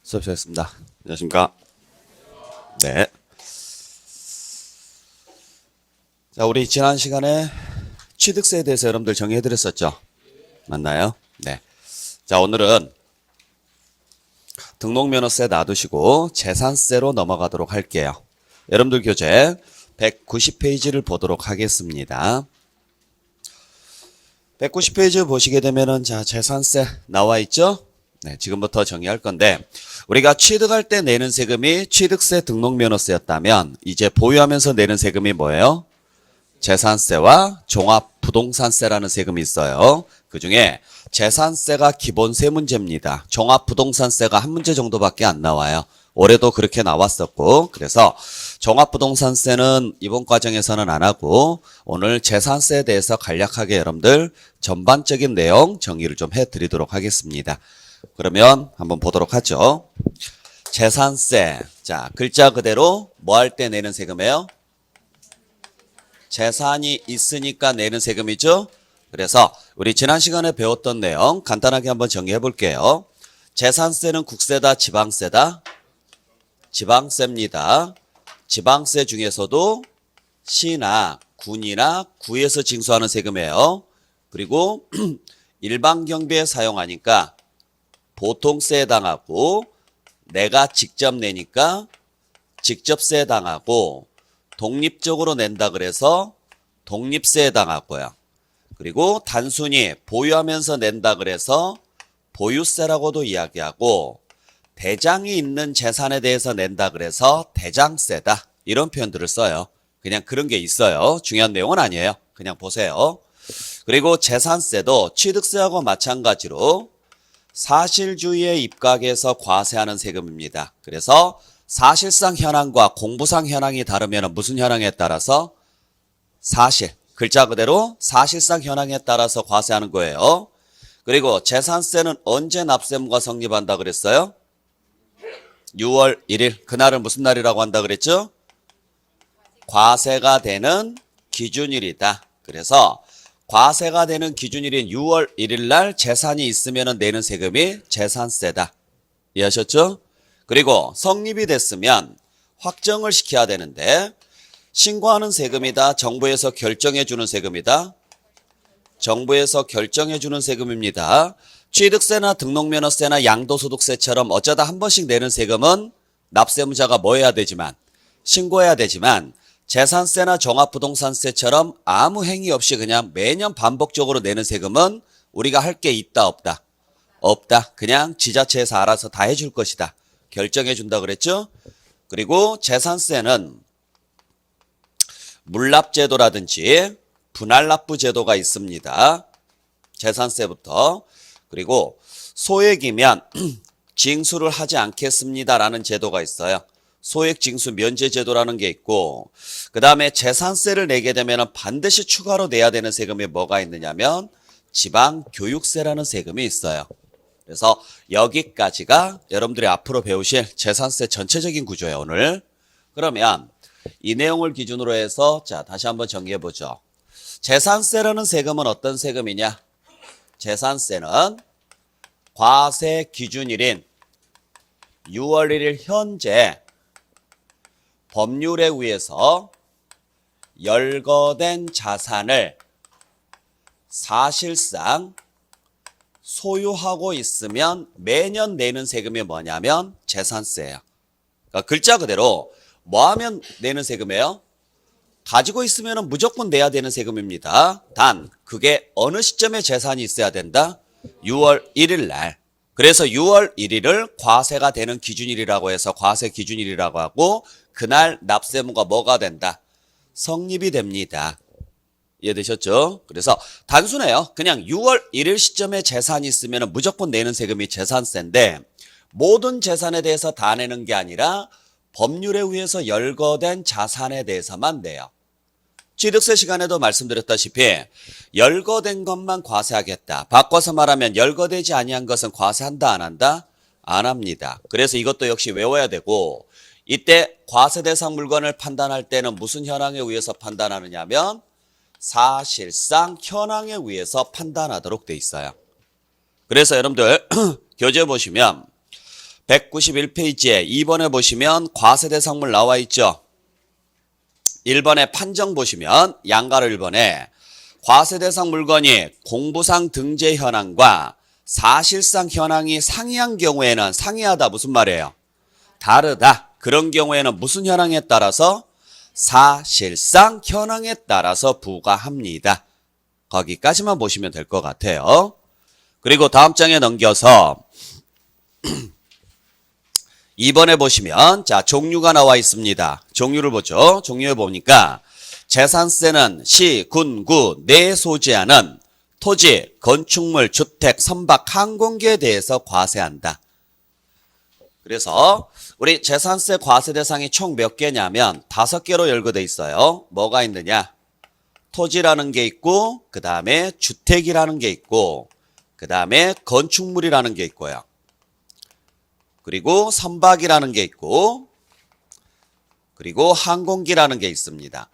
수업 시작했습니다. 안녕하십니까? 네. 자, 우리 지난 시간에 취득세에 대해서 여러분들 정리해드렸었죠? 맞나요? 네. 자, 오늘은 등록면허세 놔두시고 재산세로 넘어가도록 할게요. 여러분들 교재 190페이지를 보도록 하겠습니다. 190페이지 보시게 되면은 자, 재산세 나와 있죠? 네, 지금부터 정리할 건데 우리가 취득할 때 내는 세금이 취득세 등록면허세였다면 이제 보유하면서 내는 세금이 뭐예요? 재산세와 종합부동산세라는 세금이 있어요. 그중에 재산세가 기본 세 문제입니다. 종합부동산세가 한 문제 정도밖에 안 나와요. 올해도 그렇게 나왔었고, 그래서 종합부동산세는 이번 과정에서는 안 하고 오늘 재산세에 대해서 간략하게 여러분들 전반적인 내용 정리를 좀 해드리도록 하겠습니다. 그러면 한번 보도록 하죠. 재산세, 자, 글자 그대로 뭐 할 때 내는 세금이에요? 재산이 있으니까 내는 세금이죠. 그래서 우리 지난 시간에 배웠던 내용 간단하게 한번 정리해 볼게요. 재산세는 국세다, 지방세다? 지방세입니다. 지방세 중에서도 시나 군이나 구에서 징수하는 세금이에요. 그리고 일반 경비에 사용하니까 보통세 당하고 내가 직접 내니까 직접세 당하고 독립적으로 낸다 그래서 독립세 당하고요. 그리고 단순히 보유하면서 낸다 그래서 보유세라고도 이야기하고 대장이 있는 재산에 대해서 낸다 그래서 대장세다. 이런 표현들을 써요. 그냥 그런 게 있어요. 중요한 내용은 아니에요. 그냥 보세요. 그리고 재산세도 취득세하고 마찬가지로 사실주의에 입각해서 과세하는 세금입니다. 그래서 사실상 현황과 공부상 현황이 다르면 무슨 현황에 따라서? 사실, 글자 그대로 사실상 현황에 따라서 과세하는 거예요. 그리고 재산세는 언제 납세무가 성립한다 그랬어요? 6월 1일, 그날은 무슨 날이라고 한다 그랬죠? 과세가 되는 기준일이다. 그래서 과세가 되는 기준일인 6월 1일 날 재산이 있으면 내는 세금이 재산세다. 이해하셨죠? 그리고 성립이 됐으면 확정을 시켜야 되는데 신고하는 세금이다. 정부에서 결정해 주는 세금이다. 정부에서 결정해 주는 세금입니다. 취득세나 등록면허세나 양도소득세처럼 어쩌다 한 번씩 내는 세금은 납세무자가 뭐 해야 되지만 신고해야 되지만 재산세나 종합부동산세처럼 아무 행위 없이 그냥 매년 반복적으로 내는 세금은 우리가 할 게 있다 없다? 없다. 그냥 지자체에서 알아서 다 해줄 것이다. 결정해 준다 그랬죠? 그리고 재산세는 물납제도라든지 분할납부 제도가 있습니다. 재산세부터. 그리고 소액이면 징수를 하지 않겠습니다라는 제도가 있어요. 소액 징수 면제 제도라는 게 있고 그 다음에 재산세를 내게 되면 반드시 추가로 내야 되는 세금이 뭐가 있느냐면 지방교육세라는 세금이 있어요. 그래서 여기까지가 여러분들이 앞으로 배우실 재산세 전체적인 구조예요, 오늘. 그러면 이 내용을 기준으로 해서 자, 다시 한번 정리해 보죠. 재산세라는 세금은 어떤 세금이냐? 재산세는 과세 기준일인 6월 1일 현재 법률에 의해서 열거된 자산을 사실상 소유하고 있으면 매년 내는 세금이 뭐냐면 재산세예요. 그러니까 글자 그대로 뭐 하면 내는 세금이에요? 가지고 있으면 무조건 내야 되는 세금입니다. 단 그게 어느 시점에 재산이 있어야 된다? 6월 1일 날. 그래서 6월 1일을 과세가 되는 기준일이라고 해서 과세 기준일이라고 하고 그날 납세무가 뭐가 된다? 성립이 됩니다. 이해되셨죠? 그래서 단순해요. 그냥 6월 1일 시점에 재산이 있으면 무조건 내는 세금이 재산세인데 모든 재산에 대해서 다 내는 게 아니라 법률에 의해서 열거된 자산에 대해서만 내요. 취득세 시간에도 말씀드렸다시피 열거된 것만 과세하겠다. 바꿔서 말하면 열거되지 아니한 것은 과세한다 안 한다? 안 합니다. 그래서 이것도 역시 외워야 되고 이때 과세 대상 물건을 판단할 때는 무슨 현황에 의해서 판단하느냐면 사실상 현황에 의해서 판단하도록 돼 있어요. 그래서 여러분들 교재 보시면 191페이지에 2번에 보시면 과세대상물 나와 있죠. 1번에 판정 보시면 양가로 1번에 과세대상 물건이 공부상 등재 현황과 사실상 현황이 상이한 경우에는 상이하다 무슨 말이에요? 다르다. 그런 경우에는 무슨 현황에 따라서? 사실상 현황에 따라서 부과합니다. 거기까지만 보시면 될 것 같아요. 그리고 다음 장에 넘겨서 2번에 보시면 자 종류가 나와 있습니다. 종류를 보죠. 종류에 보니까 재산세는 시, 군, 구, 내에 소지하는 토지, 건축물, 주택, 선박, 항공기에 대해서 과세한다. 그래서 우리 재산세 과세 대상이 총 몇 개냐면 5개로 열거돼 있어요. 뭐가 있느냐? 토지라는 게 있고 그 다음에 주택이라는 게 있고 그 다음에 건축물이라는 게 있고요. 그리고 선박이라는 게 있고 그리고 항공기라는 게 있습니다.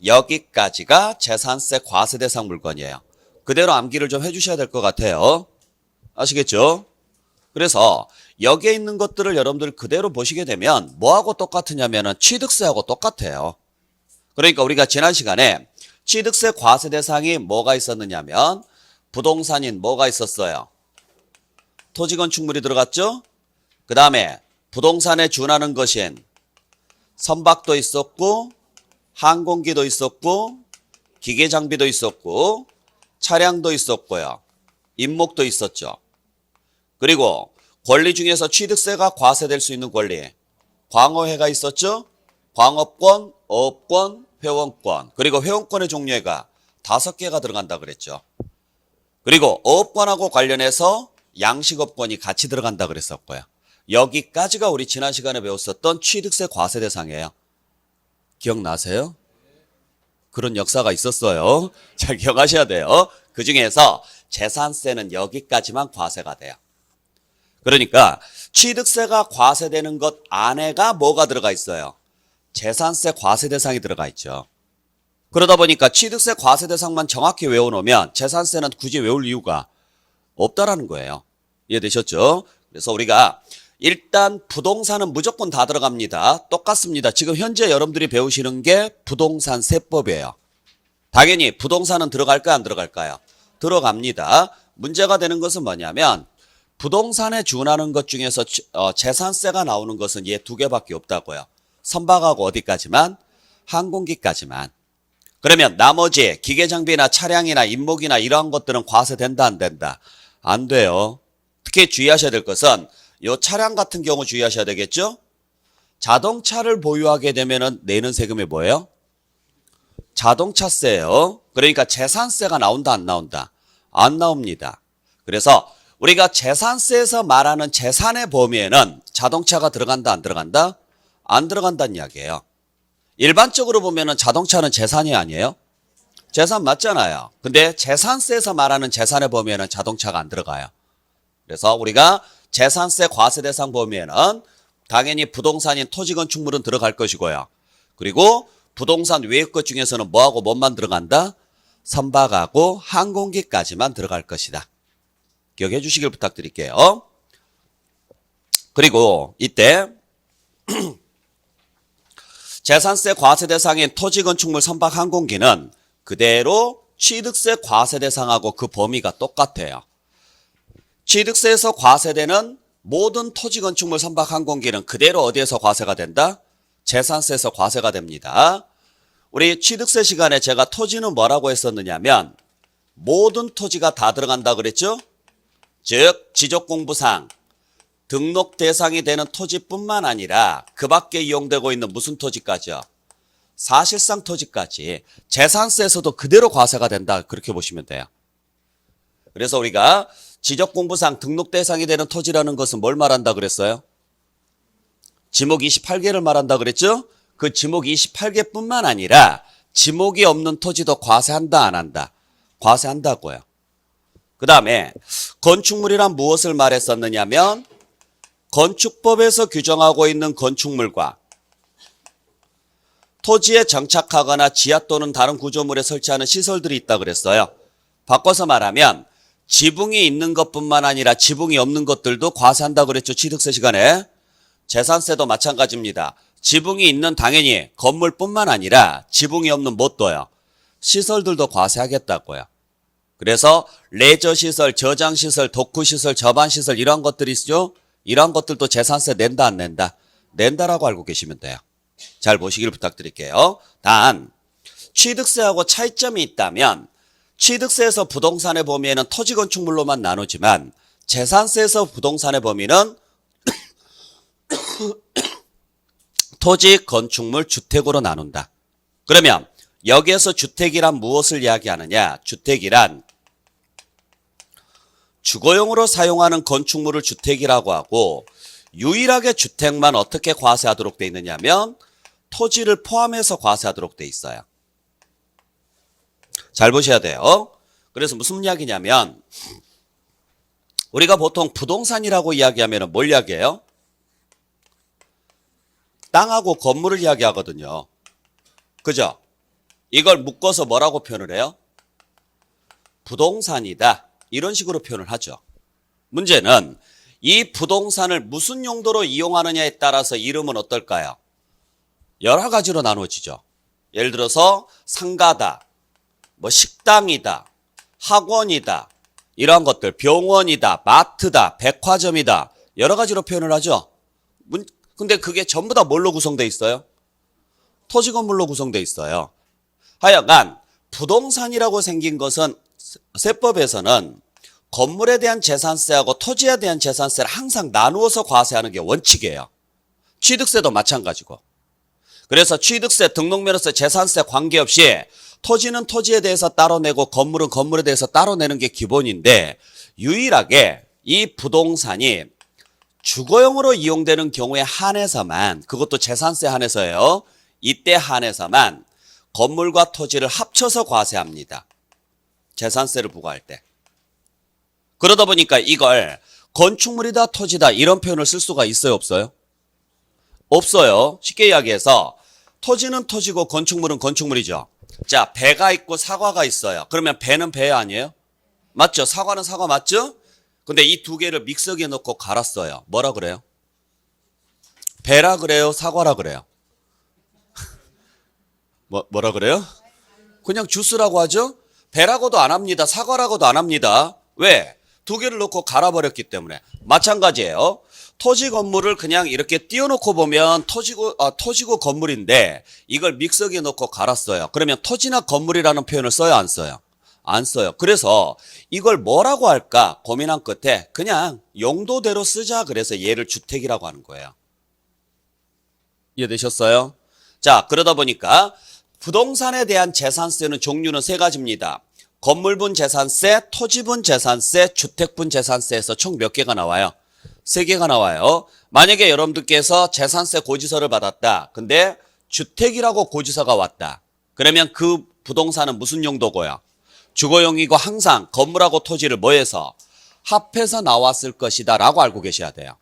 여기까지가 재산세 과세 대상 물건이에요. 그대로 암기를 좀 해주셔야 될 것 같아요. 아시겠죠? 그래서 여기에 있는 것들을 여러분들 그대로 보시게 되면 뭐하고 똑같으냐면은 취득세하고 똑같아요. 그러니까 우리가 지난 시간에 취득세 과세 대상이 뭐가 있었느냐면 부동산인 뭐가 있었어요? 토지 건축물이 들어갔죠? 그 다음에 부동산에 준하는 것인 선박도 있었고 항공기도 있었고 기계 장비도 있었고 차량도 있었고요. 임목도 있었죠. 그리고 권리 중에서 취득세가 과세될 수 있는 권리 광어회가 있었죠. 광어권, 어업권, 회원권 그리고 회원권의 종류가 5개가 들어간다 그랬죠. 그리고 어업권하고 관련해서 양식업권이 같이 들어간다 그랬었고요. 여기까지가 우리 지난 시간에 배웠었던 취득세 과세 대상이에요. 기억나세요? 그런 역사가 있었어요. 잘 기억하셔야 돼요. 그 중에서 재산세는 여기까지만 과세가 돼요. 그러니까 취득세가 과세되는 것 안에가 뭐가 들어가 있어요? 재산세 과세 대상이 들어가 있죠. 그러다 보니까 취득세 과세 대상만 정확히 외워놓으면 재산세는 굳이 외울 이유가 없다라는 거예요. 이해되셨죠? 그래서 우리가 일단 부동산은 무조건 다 들어갑니다. 똑같습니다. 지금 현재 여러분들이 배우시는 게 부동산 세법이에요. 당연히 부동산은 들어갈까요? 안 들어갈까요? 들어갑니다. 문제가 되는 것은 뭐냐면 부동산에 준하는 것 중에서 재산세가 나오는 것은 얘 2개밖에 없다고요. 선박하고 어디까지만? 항공기까지만. 그러면 나머지 기계장비나 차량이나 임목이나 이러한 것들은 과세된다 안 된다? 안 돼요. 특히 주의하셔야 될 것은 이 차량 같은 경우 주의하셔야 되겠죠? 자동차를 보유하게 되면 내는 세금이 뭐예요? 자동차세예요. 그러니까 재산세가 나온다 안 나온다? 안 나옵니다. 그래서 우리가 재산세에서 말하는 재산의 범위에는 자동차가 들어간다 안 들어간다? 안 들어간다는 이야기예요. 일반적으로 보면은 자동차는 재산이 아니에요? 재산 맞잖아요. 근데 재산세에서 말하는 재산의 범위에는 자동차가 안 들어가요. 그래서 우리가 재산세 과세 대상 범위에는 당연히 부동산인 토지 건축물은 들어갈 것이고요. 그리고 부동산 외의 것 중에서는 뭐하고 뭐만 들어간다? 선박하고 항공기까지만 들어갈 것이다. 기억해 주시길 부탁드릴게요. 그리고 이때 재산세 과세 대상인 토지 건축물 선박 항공기는 그대로 취득세 과세 대상하고 그 범위가 똑같아요. 취득세에서 과세되는 모든 토지 건축물 선박 항공기는 그대로 어디에서 과세가 된다? 재산세에서 과세가 됩니다. 우리 취득세 시간에 제가 토지는 뭐라고 했었느냐면 모든 토지가 다 들어간다 그랬죠? 즉 지적공부상 등록 대상이 되는 토지뿐만 아니라 그 밖에 이용되고 있는 무슨 토지까지요? 사실상 토지까지 재산세에서도 그대로 과세가 된다 그렇게 보시면 돼요. 그래서 우리가 지적공부상 등록 대상이 되는 토지라는 것은 뭘 말한다 그랬어요? 지목 28개를 말한다 그랬죠? 그 지목 28개뿐만 아니라 지목이 없는 토지도 과세한다 안 한다? 과세한다고요. 그 다음에 건축물이란 무엇을 말했었느냐면 건축법에서 규정하고 있는 건축물과 토지에 정착하거나 지하 또는 다른 구조물에 설치하는 시설들이 있다 그랬어요. 바꿔서 말하면 지붕이 있는 것뿐만 아니라 지붕이 없는 것들도 과세한다고 그랬죠. 취득세 시간에. 재산세도 마찬가지입니다. 지붕이 있는 당연히 건물뿐만 아니라 지붕이 없는 뭣도요. 시설들도 과세하겠다고요. 그래서 레저시설, 저장시설, 독후시설, 접안시설 이러한 것들이 있죠. 이러한 것들도 재산세 낸다 안 낸다? 낸다라고 알고 계시면 돼요. 잘 보시길 부탁드릴게요. 단 취득세하고 차이점이 있다면 취득세에서 부동산의 범위에는 토지 건축물로만 나누지만 재산세에서 부동산의 범위는 토지 건축물 주택으로 나눈다. 그러면 여기에서 주택이란 무엇을 이야기하느냐? 주택이란 주거용으로 사용하는 건축물을 주택이라고 하고 유일하게 주택만 어떻게 과세하도록 돼 있느냐면 토지를 포함해서 과세하도록 돼 있어요. 잘 보셔야 돼요. 그래서 무슨 이야기냐면 우리가 보통 부동산이라고 이야기하면 뭘 이야기해요? 땅하고 건물을 이야기하거든요. 그죠? 이걸 묶어서 뭐라고 표현을 해요? 부동산이다. 이런 식으로 표현을 하죠. 문제는 이 부동산을 무슨 용도로 이용하느냐에 따라서 이름은 어떨까요? 여러 가지로 나누어지죠. 예를 들어서 상가다, 뭐 식당이다, 학원이다, 이러한 것들, 병원이다, 마트다, 백화점이다, 여러 가지로 표현을 하죠. 근데 그게 전부 다 뭘로 구성되어 있어요? 토지 건물로 구성되어 있어요. 하여간 부동산이라고 생긴 것은 세법에서는 건물에 대한 재산세하고 토지에 대한 재산세를 항상 나누어서 과세하는 게 원칙이에요. 취득세도 마찬가지고. 그래서 취득세, 등록면허세, 재산세 관계없이 토지는 토지에 대해서 따로 내고 건물은 건물에 대해서 따로 내는 게 기본인데 유일하게 이 부동산이 주거용으로 이용되는 경우에 한해서만, 그것도 재산세 한해서예요. 이때 한해서만 건물과 토지를 합쳐서 과세합니다. 재산세를 부과할 때. 그러다 보니까 이걸 건축물이다 토지다 이런 표현을 쓸 수가 있어요 없어요? 없어요. 쉽게 이야기해서 토지는 토지고 건축물은 건축물이죠. 자, 배가 있고 사과가 있어요. 그러면 배는 배 아니에요? 맞죠? 사과는 사과 맞죠? 근데 이 두 개를 믹서기에 넣고 갈았어요. 뭐라 그래요? 배라 그래요? 사과라 그래요? 뭐라 그래요? 그냥 주스라고 하죠? 배라고도 안 합니다. 사과라고도 안 합니다. 왜? 두 개를 넣고 갈아버렸기 때문에. 마찬가지예요. 토지 건물을 그냥 이렇게 띄워놓고 보면 토지고 건물인데 이걸 믹서기에 넣고 갈았어요. 그러면 토지나 건물이라는 표현을 써요 안 써요? 안 써요. 그래서 이걸 뭐라고 할까 고민한 끝에 그냥 용도대로 쓰자 그래서 얘를 주택이라고 하는 거예요. 이해되셨어요? 자, 그러다 보니까 부동산에 대한 재산세는 종류는 세 가지입니다. 건물분 재산세, 토지분 재산세, 주택분 재산세에서 총 몇 개가 나와요? 3개가 나와요. 만약에 여러분들께서 재산세 고지서를 받았다. 근데 주택이라고 고지서가 왔다. 그러면 그 부동산은 무슨 용도고요? 주거용이고 항상 건물하고 토지를 뭐해서 합해서 나왔을 것이다 라고 알고 계셔야 돼요.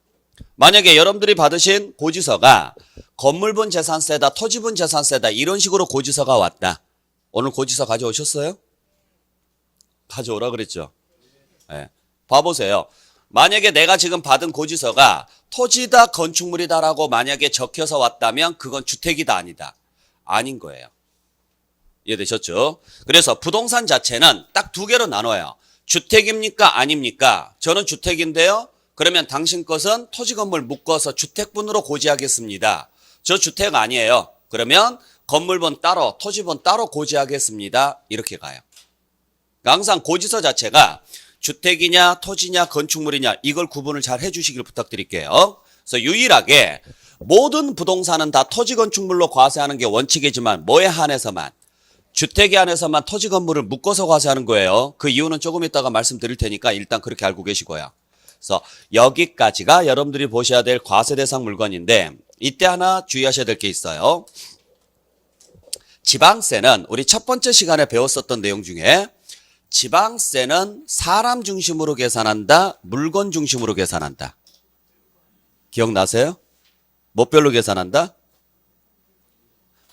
만약에 여러분들이 받으신 고지서가 건물분 재산세다, 토지분 재산세다 이런 식으로 고지서가 왔다. 오늘 고지서 가져오셨어요? 가져오라 그랬죠. 네. 봐보세요. 만약에 내가 지금 받은 고지서가 토지다 건축물이다라고 만약에 적혀서 왔다면 그건 주택이다 아니다. 아닌 거예요. 이해되셨죠? 그래서 부동산 자체는 딱 2개로 나눠요. 주택입니까? 아닙니까? 저는 주택인데요. 그러면 당신 것은 토지 건물 묶어서 주택분으로 고지하겠습니다. 저 주택 아니에요. 그러면 건물분 따로 토지분 따로 고지하겠습니다. 이렇게 가요. 항상 고지서 자체가 주택이냐 토지냐 건축물이냐 이걸 구분을 잘 해주시길 부탁드릴게요. 그래서 유일하게 모든 부동산은 다 토지 건축물로 과세하는 게 원칙이지만 뭐에 한해서만 주택에 한해서만 토지 건물을 묶어서 과세하는 거예요. 그 이유는 조금 이따가 말씀드릴 테니까 일단 그렇게 알고 계시고요. 그래서 여기까지가 여러분들이 보셔야 될 과세 대상 물건인데 이때 하나 주의하셔야 될 게 있어요. 지방세는 우리 첫 번째 시간에 배웠었던 내용 중에 지방세는 사람 중심으로 계산한다, 물건 중심으로 계산한다. 기억나세요? 뭐 별로 계산한다?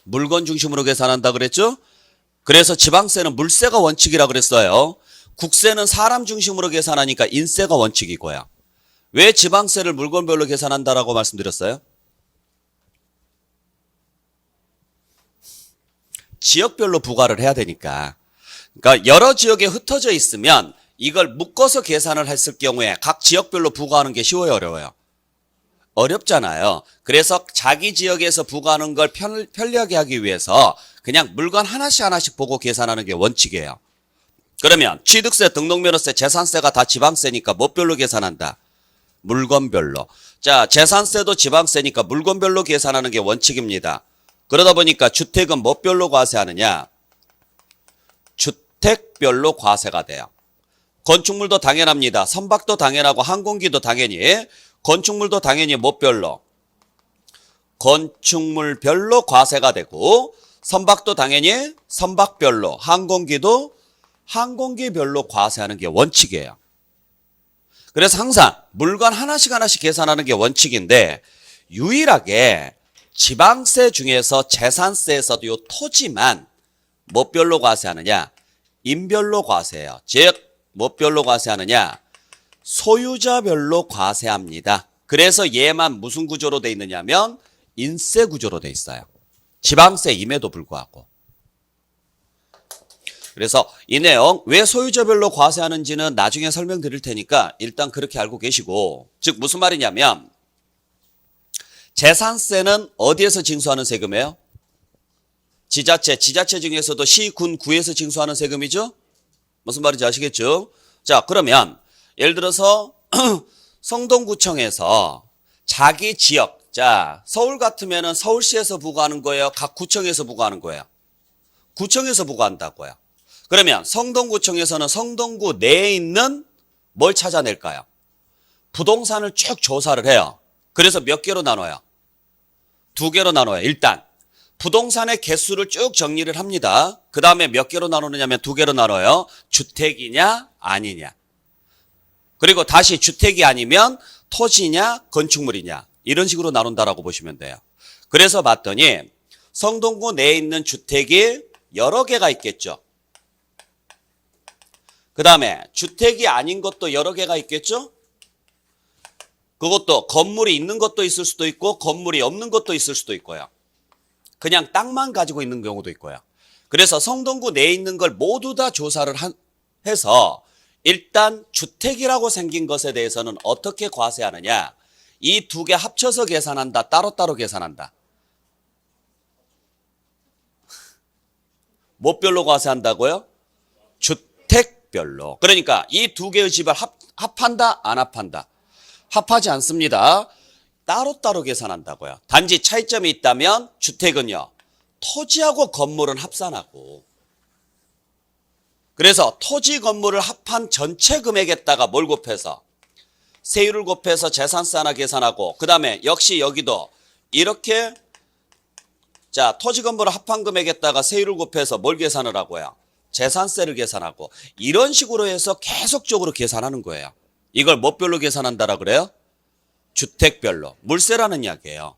물건 중심으로 계산한다 그랬죠? 그래서 지방세는 물세가 원칙이라 그랬어요. 국세는 사람 중심으로 계산하니까 인세가 원칙이고요. 왜 지방세를 물건별로 계산한다라고 말씀드렸어요? 지역별로 부과를 해야 되니까. 그러니까 여러 지역에 흩어져 있으면 이걸 묶어서 계산을 했을 경우에 각 지역별로 부과하는 게 쉬워요, 어려워요? 어렵잖아요. 그래서 자기 지역에서 부과하는 걸 편리하게 하기 위해서 그냥 물건 하나씩 보고 계산하는 게 원칙이에요. 그러면 취득세, 등록면허세, 재산세가 다 지방세니까 뭐별로 계산한다? 물건별로. 자, 재산세도 지방세니까 물건별로 계산하는 게 원칙입니다. 그러다 보니까 주택은 뭐별로 과세하느냐? 주택별로 과세가 돼요. 건축물도 당연합니다. 선박도 당연하고 항공기도 당연히. 건축물도 당연히 뭐별로? 건축물별로 과세가 되고, 선박도 당연히 선박별로, 항공기도 항공기별로 과세하는 게 원칙이에요. 그래서 항상 물건 하나씩 계산하는 게 원칙인데, 유일하게 지방세 중에서 재산세에서도 요 토지만 뭐별로 과세하느냐? 인별로 과세해요. 즉 뭐별로 과세하느냐? 소유자별로 과세합니다. 그래서 얘만 무슨 구조로 돼 있느냐면 인세 구조로 돼 있어요. 지방세임에도 불구하고. 그래서 이 내용 왜 소유자별로 과세하는지는 나중에 설명드릴 테니까 일단 그렇게 알고 계시고, 즉 무슨 말이냐면 재산세는 어디에서 징수하는 세금이에요? 지자체 중에서도 시, 군, 구에서 징수하는 세금이죠? 무슨 말인지 아시겠죠? 자, 그러면 예를 들어서 성동구청에서 자기 지역, 자, 서울 같으면은 서울시에서 부과하는 거예요? 각 구청에서 부과하는 거예요? 구청에서 부과한다고요. 그러면 성동구청에서는 성동구 내에 있는 뭘 찾아낼까요? 부동산을 쭉 조사를 해요. 그래서 몇 개로 나눠요? 2개로 나눠요. 일단 부동산의 개수를 쭉 정리를 합니다. 그 다음에 몇 개로 나누느냐면 2개로 나눠요. 주택이냐 아니냐. 그리고 다시 주택이 아니면 토지냐 건축물이냐. 이런 식으로 나눈다라고 보시면 돼요. 그래서 봤더니 성동구 내에 있는 주택이 여러 개가 있겠죠. 그 다음에 주택이 아닌 것도 여러 개가 있겠죠. 그것도 건물이 있는 것도 있을 수도 있고 건물이 없는 것도 있을 수도 있고요. 그냥 땅만 가지고 있는 경우도 있고요. 그래서 성동구 내에 있는 걸 모두 다 조사를 해서 일단 주택이라고 생긴 것에 대해서는 어떻게 과세하느냐. 이 2개 합쳐서 계산한다. 따로따로 계산한다. 뭐별로 과세한다고요? 주택별로. 그러니까 이 2개의 집을 합한다? 안 합한다? 합하지 않습니다. 따로따로 계산한다고요. 단지 차이점이 있다면 주택은요. 토지하고 건물은 합산하고, 그래서 토지 건물을 합한 전체 금액에다가 뭘 곱해서 세율을 곱해서 재산세 하나 계산하고, 그 다음에 역시 여기도 이렇게 자 토지 건물을 합한 금액에다가 세율을 곱해서 뭘 계산을 하고요? 재산세를 계산하고, 이런 식으로 해서 계속적으로 계산하는 거예요. 이걸 뭐별로 계산한다라 그래요? 주택별로. 물세라는 이야기예요.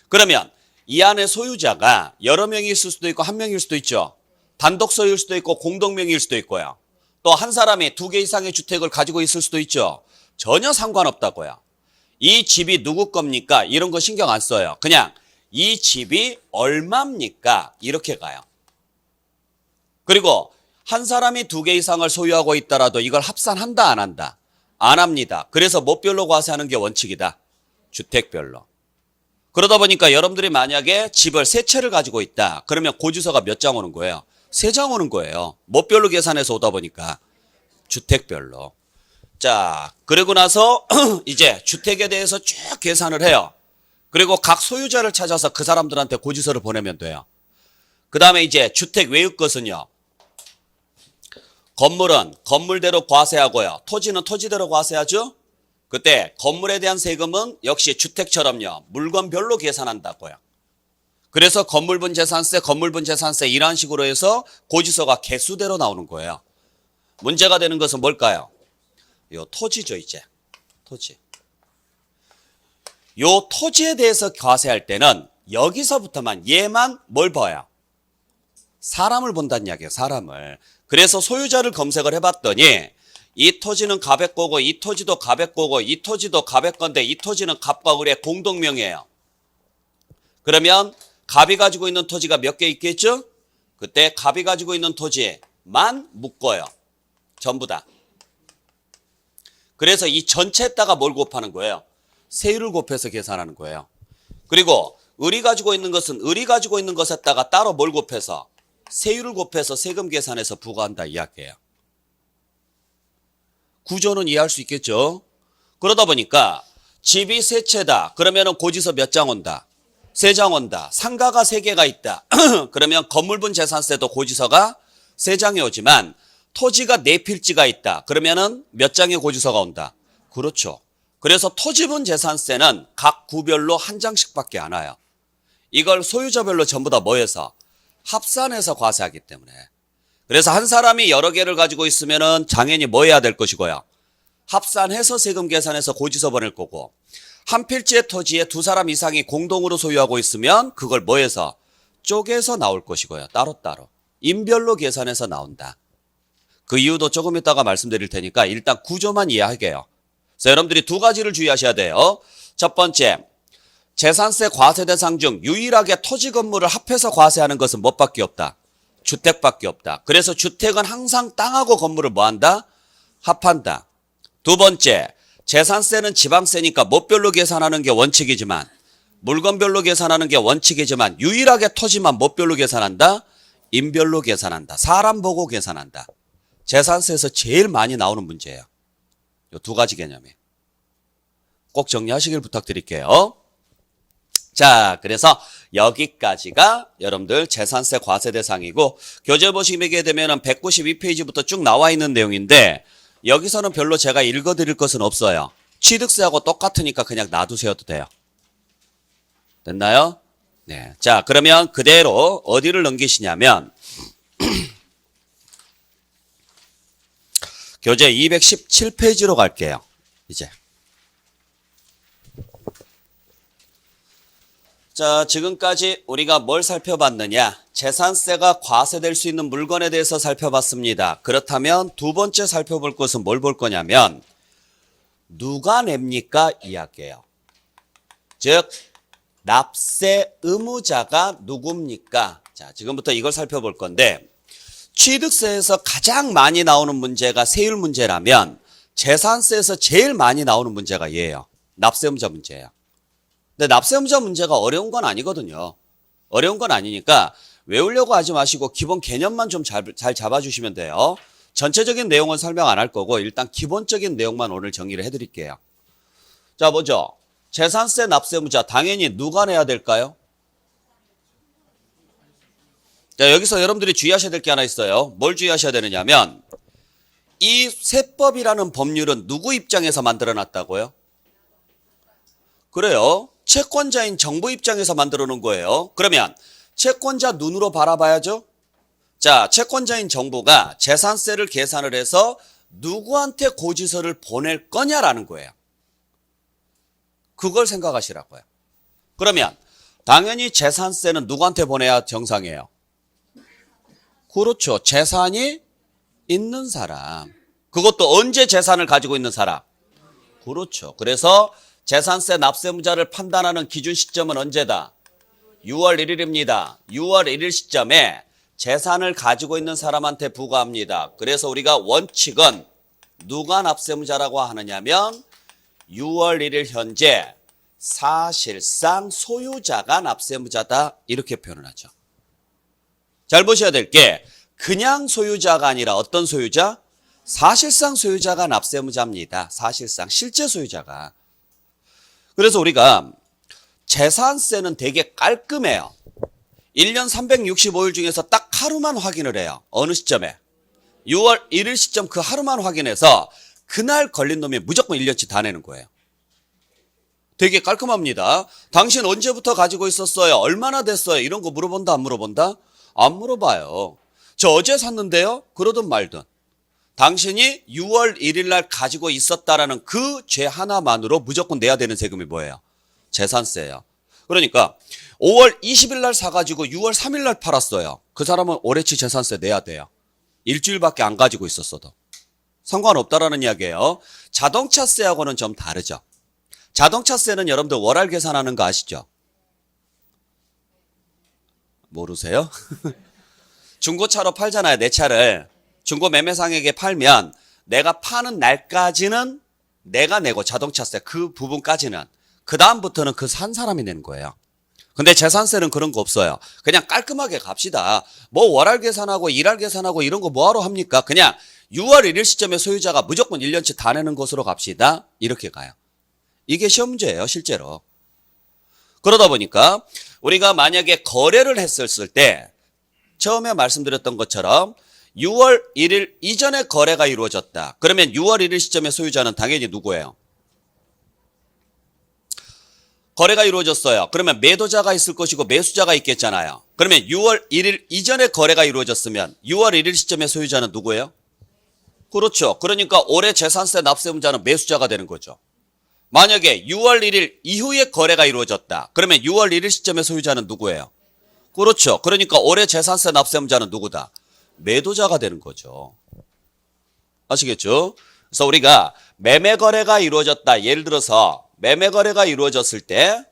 그러면 이 안에 소유자가 여러 명이 있을 수도 있고 한 명일 수도 있죠. 단독 소유일 수도 있고 공동명의일 수도 있고요. 또 한 사람이 2개 이상의 주택을 가지고 있을 수도 있죠. 전혀 상관없다고요. 이 집이 누구 겁니까? 이런 거 신경 안 써요. 그냥 이 집이 얼마입니까? 이렇게 가요. 그리고 한 사람이 2개 이상을 소유하고 있더라도 이걸 합산한다 안 한다? 안 합니다. 그래서 뭐별로 과세하는 게 원칙이다. 주택별로. 그러다 보니까 여러분들이 만약에 집을 3채를 가지고 있다. 그러면 고지서가 몇 장 오는 거예요? 3장 오는 거예요. 뭐별로 계산해서 오다 보니까 주택별로. 자, 그리고 나서 이제 주택에 대해서 쭉 계산을 해요. 그리고 각 소유자를 찾아서 그 사람들한테 고지서를 보내면 돼요. 그 다음에 이제 주택 외의 것은요. 건물은 건물대로 과세하고요. 토지는 토지대로 과세하죠. 그때 건물에 대한 세금은 역시 주택처럼요. 물건별로 계산한다고요. 그래서 건물분 재산세, 건물분 재산세 이런 식으로 해서 고지서가 개수대로 나오는 거예요. 문제가 되는 것은 뭘까요? 요 토지죠, 이제. 토지. 요 토지에 대해서 과세할 때는 여기서부터만 얘만 뭘 봐요? 사람을 본다는 이야기예요, 사람을. 그래서 소유자를 검색을 해봤더니 이 토지는 갑의 거고 이 토지도 갑의 거고 이 토지도 갑의 건데 이 토지는 갑과 을의 공동명의예요. 그러면 갑이 가지고 있는 토지가 몇 개 있겠죠? 그때 갑이 가지고 있는 토지만 묶어요. 전부 다. 그래서 이 전체에다가 뭘 곱하는 거예요? 세율을 곱해서 계산하는 거예요. 그리고 을이 가지고 있는 것은 을이 가지고 있는 것에다가 따로 뭘 곱해서 세율을 곱해서 세금 계산해서 부과한다 이야기예요. 구조는 이해할 수 있겠죠? 그러다 보니까 집이 세 채다. 그러면은 고지서 몇 장 온다? 세 장 온다. 상가가 세 개가 있다. 그러면 건물분 재산세도 고지서가 세 장이 오지만 토지가 네 필지가 있다. 그러면은 몇 장의 고지서가 온다? 그렇죠. 그래서 토지분 재산세는 각 구별로 한 장씩밖에 안 와요. 이걸 소유자별로 전부 다 뭐해서? 합산해서 과세하기 때문에. 그래서 한 사람이 여러 개를 가지고 있으면은 당연히 뭐 해야 될 것이고요. 합산해서 세금 계산해서 고지서 보낼 거고, 한 필지의 토지에 두 사람 이상이 공동으로 소유하고 있으면 그걸 뭐 해서? 쪼개서 나올 것이고요. 따로따로. 인별로 계산해서 나온다. 그 이유도 조금 이따가 말씀드릴 테니까 일단 구조만 이해하게요. 그래서 여러분들이 두 가지를 주의하셔야 돼요. 첫 번째, 재산세 과세 대상 중 유일하게 토지 건물을 합해서 과세하는 것은 뭐밖에 없다? 주택밖에 없다. 그래서 주택은 항상 땅하고 건물을 뭐한다? 합한다. 두 번째, 재산세는 지방세니까 뭐별로 계산하는 게 원칙이지만, 물건별로 계산하는 게 원칙이지만 유일하게 토지만 뭐별로 계산한다? 인별로 계산한다. 사람 보고 계산한다. 재산세에서 제일 많이 나오는 문제예요. 이 두 가지 개념이. 꼭 정리하시길 부탁드릴게요. 자, 그래서 여기까지가 여러분들 재산세 과세 대상이고, 교재 보시게 되면 192페이지부터 쭉 나와 있는 내용인데 여기서는 별로 제가 읽어드릴 것은 없어요. 취득세하고 똑같으니까 그냥 놔두셔도 돼요. 됐나요? 네. 자, 그러면 그대로 어디를 넘기시냐면 교재 217페이지로 갈게요. 이제. 자, 지금까지 우리가 뭘 살펴봤느냐? 재산세가 과세될 수 있는 물건에 대해서 살펴봤습니다. 그렇다면 두 번째 살펴볼 것은 뭘 볼 거냐면 누가 냅니까? 이야기예요. 즉 납세 의무자가 누굽니까? 자, 지금부터 이걸 살펴볼 건데, 취득세에서 가장 많이 나오는 문제가 세율 문제라면 재산세에서 제일 많이 나오는 문제가 얘예요. 납세 의무자 문제예요. 근데 납세 의무자 문제가 어려운 건 아니거든요. 어려운 건 아니니까 외우려고 하지 마시고 기본 개념만 좀 잘 잡아주시면 돼요. 전체적인 내용은 설명 안 할 거고 일단 기본적인 내용만 오늘 정리를 해드릴게요. 자, 먼저 재산세 납세 의무자 당연히 누가 내야 될까요? 자, 여기서 여러분들이 주의하셔야 될 게 하나 있어요. 뭘 주의하셔야 되느냐면 이 세법이라는 법률은 누구 입장에서 만들어 놨다고요? 그래요. 채권자인 정부 입장에서 만들어 놓은 거예요. 그러면 채권자 눈으로 바라봐야죠. 자, 채권자인 정부가 재산세를 계산을 해서 누구한테 고지서를 보낼 거냐라는 거예요. 그걸 생각하시라고요. 그러면 당연히 재산세는 누구한테 보내야 정상이에요? 그렇죠. 재산이 있는 사람. 그것도 언제 재산을 가지고 있는 사람? 그렇죠. 그래서 재산세 납세 의무자를 판단하는 기준 시점은 언제다? 6월 1일입니다. 6월 1일 시점에 재산을 가지고 있는 사람한테 부과합니다. 그래서 우리가 원칙은 누가 납세 의무자라고 하느냐면 6월 1일 현재 사실상 소유자가 납세 의무자다 이렇게 표현을 하죠. 잘 보셔야 될 게 그냥 소유자가 아니라 어떤 소유자? 사실상 소유자가 납세 의무자입니다. 사실상 실제 소유자가. 그래서 우리가 재산세는 되게 깔끔해요. 1년 365일 중에서 딱 하루만 확인을 해요. 어느 시점에? 6월 1일 시점 그 하루만 확인해서 그날 걸린 놈이 무조건 1년치 다 내는 거예요. 되게 깔끔합니다. 당신 언제부터 가지고 있었어요? 얼마나 됐어요? 이런 거 물어본다 안 물어본다? 안 물어봐요. 저 어제 샀는데요? 그러든 말든. 당신이 6월 1일 날 가지고 있었다라는 그 죄 하나만으로 무조건 내야 되는 세금이 뭐예요? 재산세예요. 그러니까 5월 20일 날 사가지고 6월 3일 날 팔았어요. 그 사람은 올해치 재산세 내야 돼요. 일주일밖에 안 가지고 있었어도. 상관없다라는 이야기예요. 자동차세하고는 좀 다르죠. 자동차세는 여러분들 월할 계산하는 거 아시죠? 모르세요? 중고차로 팔잖아요. 내 차를. 중고 매매상에게 팔면 내가 파는 날까지는 내가 내고 자동차세 그 부분까지는 그 다음부터는 그 산 사람이 내는 거예요. 근데 재산세는 그런 거 없어요. 그냥 깔끔하게 갑시다. 뭐 월할 계산하고 일할 계산하고 이런 거 뭐하러 합니까? 그냥 6월 1일 시점에 소유자가 무조건 1년치 다 내는 것으로 갑시다. 이렇게 가요. 이게 시험 문제예요, 실제로. 그러다 보니까 우리가 만약에 거래를 했었을 때 처음에 말씀드렸던 것처럼 6월 1일 이전에 거래가 이루어졌다. 그러면 6월 1일 시점의 소유자는 당연히 누구예요? 거래가 이루어졌어요. 그러면 매도자가 있을 것이고 매수자가 있겠잖아요. 그러면 6월 1일 이전에 거래가 이루어졌으면 6월 1일 시점의 소유자는 누구예요? 그렇죠. 그러니까 올해 재산세 납세음자는 매수자가 되는 거죠. 만약에 6월 1일 이후에 거래가 이루어졌다. 그러면 6월 1일 시점의 소유자는 누구예요? 그렇죠. 그러니까 올해 재산세 납세음자는 누구다? 매도자가 되는 거죠. 아시겠죠? 그래서 우리가 매매 거래가 이루어졌다. 예를 들어서 매매 거래가 이루어졌을 때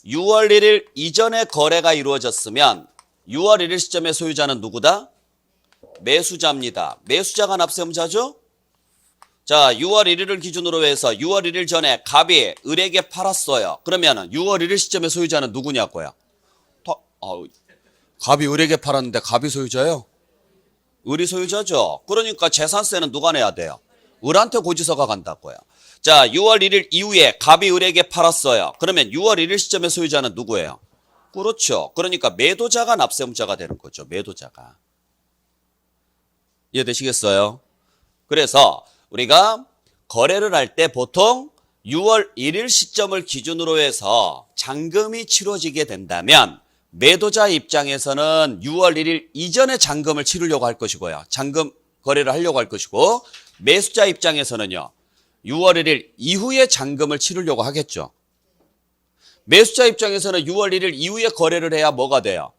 6월 1일 이전에 거래가 이루어졌으면 6월 1일 시점의 소유자는 누구다? 매수자입니다. 매수자가 납세음자죠? 자, 6월 1일을 기준으로 해서 6월 1일 전에 갑이 을에게 팔았어요. 그러면 6월 1일 시점의 소유자는 누구냐고요? 갑이 을에게 팔았는데 갑이 소유자예요? 을이 소유자죠. 그러니까 재산세는 누가 내야 돼요? 을한테 고지서가 간다고요. 자, 6월 1일 이후에 갑이 을에게 팔았어요. 그러면 6월 1일 시점의 소유자는 누구예요? 그렇죠. 그러니까 매도자가 납세음자가 되는 거죠. 매도자가. 이해되시겠어요? 그래서 우리가 거래를 할 때 보통 6월 1일 시점을 기준으로 해서 잔금이 치러지게 된다면 매도자 입장에서는 6월 1일 이전에 잔금을 치르려고 할 것이고요. 잔금 거래를 하려고 할 것이고 매수자 입장에서는요. 6월 1일 이후에 잔금을 치르려고 하겠죠. 매수자 입장에서는 6월 1일 이후에 거래를 해야 뭐가 돼요?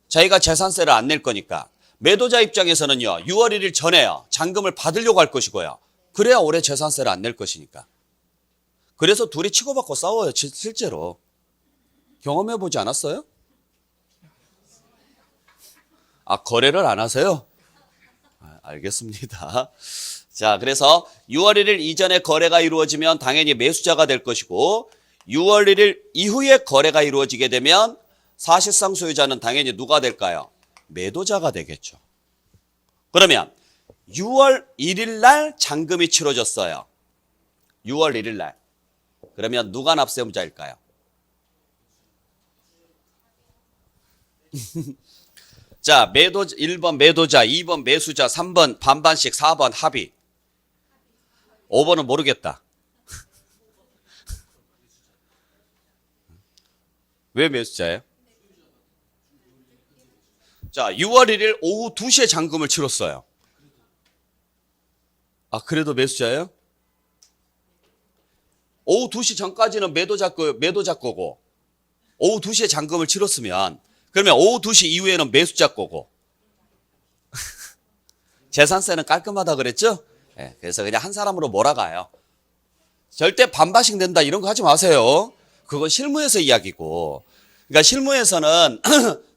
자기가 재산세를 안 낼 거니까. 매도자 입장에서는요. 6월 1일 전에요. 잔금을 받으려고 할 것이고요. 그래야 올해 재산세를 안 낼 것이니까. 그래서 둘이 치고받고 싸워요. 실제로. 경험해보지 않았어요? 거래를 안 하세요? 알겠습니다. 자, 그래서 6월 1일 이전에 거래가 이루어지면 당연히 매수자가 될 것이고 6월 1일 이후에 거래가 이루어지게 되면 사실상 소유자는 당연히 누가 될까요? 매도자가 되겠죠. 그러면 6월 1일 날 잔금이 치러졌어요. 6월 1일 날. 그러면 누가 납세음자일까요? 자, 1번 매도자, 2번 매수자, 3번 반반씩, 4번 합의. 5번은 모르겠다. 왜 매수자예요? 자, 6월 1일 오후 2시에 잔금을 치렀어요. 그래도 매수자예요? 오후 2시 전까지는 매도자 거고 오후 2시에 잔금을 치렀으면 그러면 오후 2시 이후에는 매수자 거고 재산세는 깔끔하다 그랬죠? 네, 그래서 그냥 한 사람으로 몰아가요. 절대 반반씩 낸다 이런 거 하지 마세요. 그건 실무에서 이야기고. 그러니까 실무에서는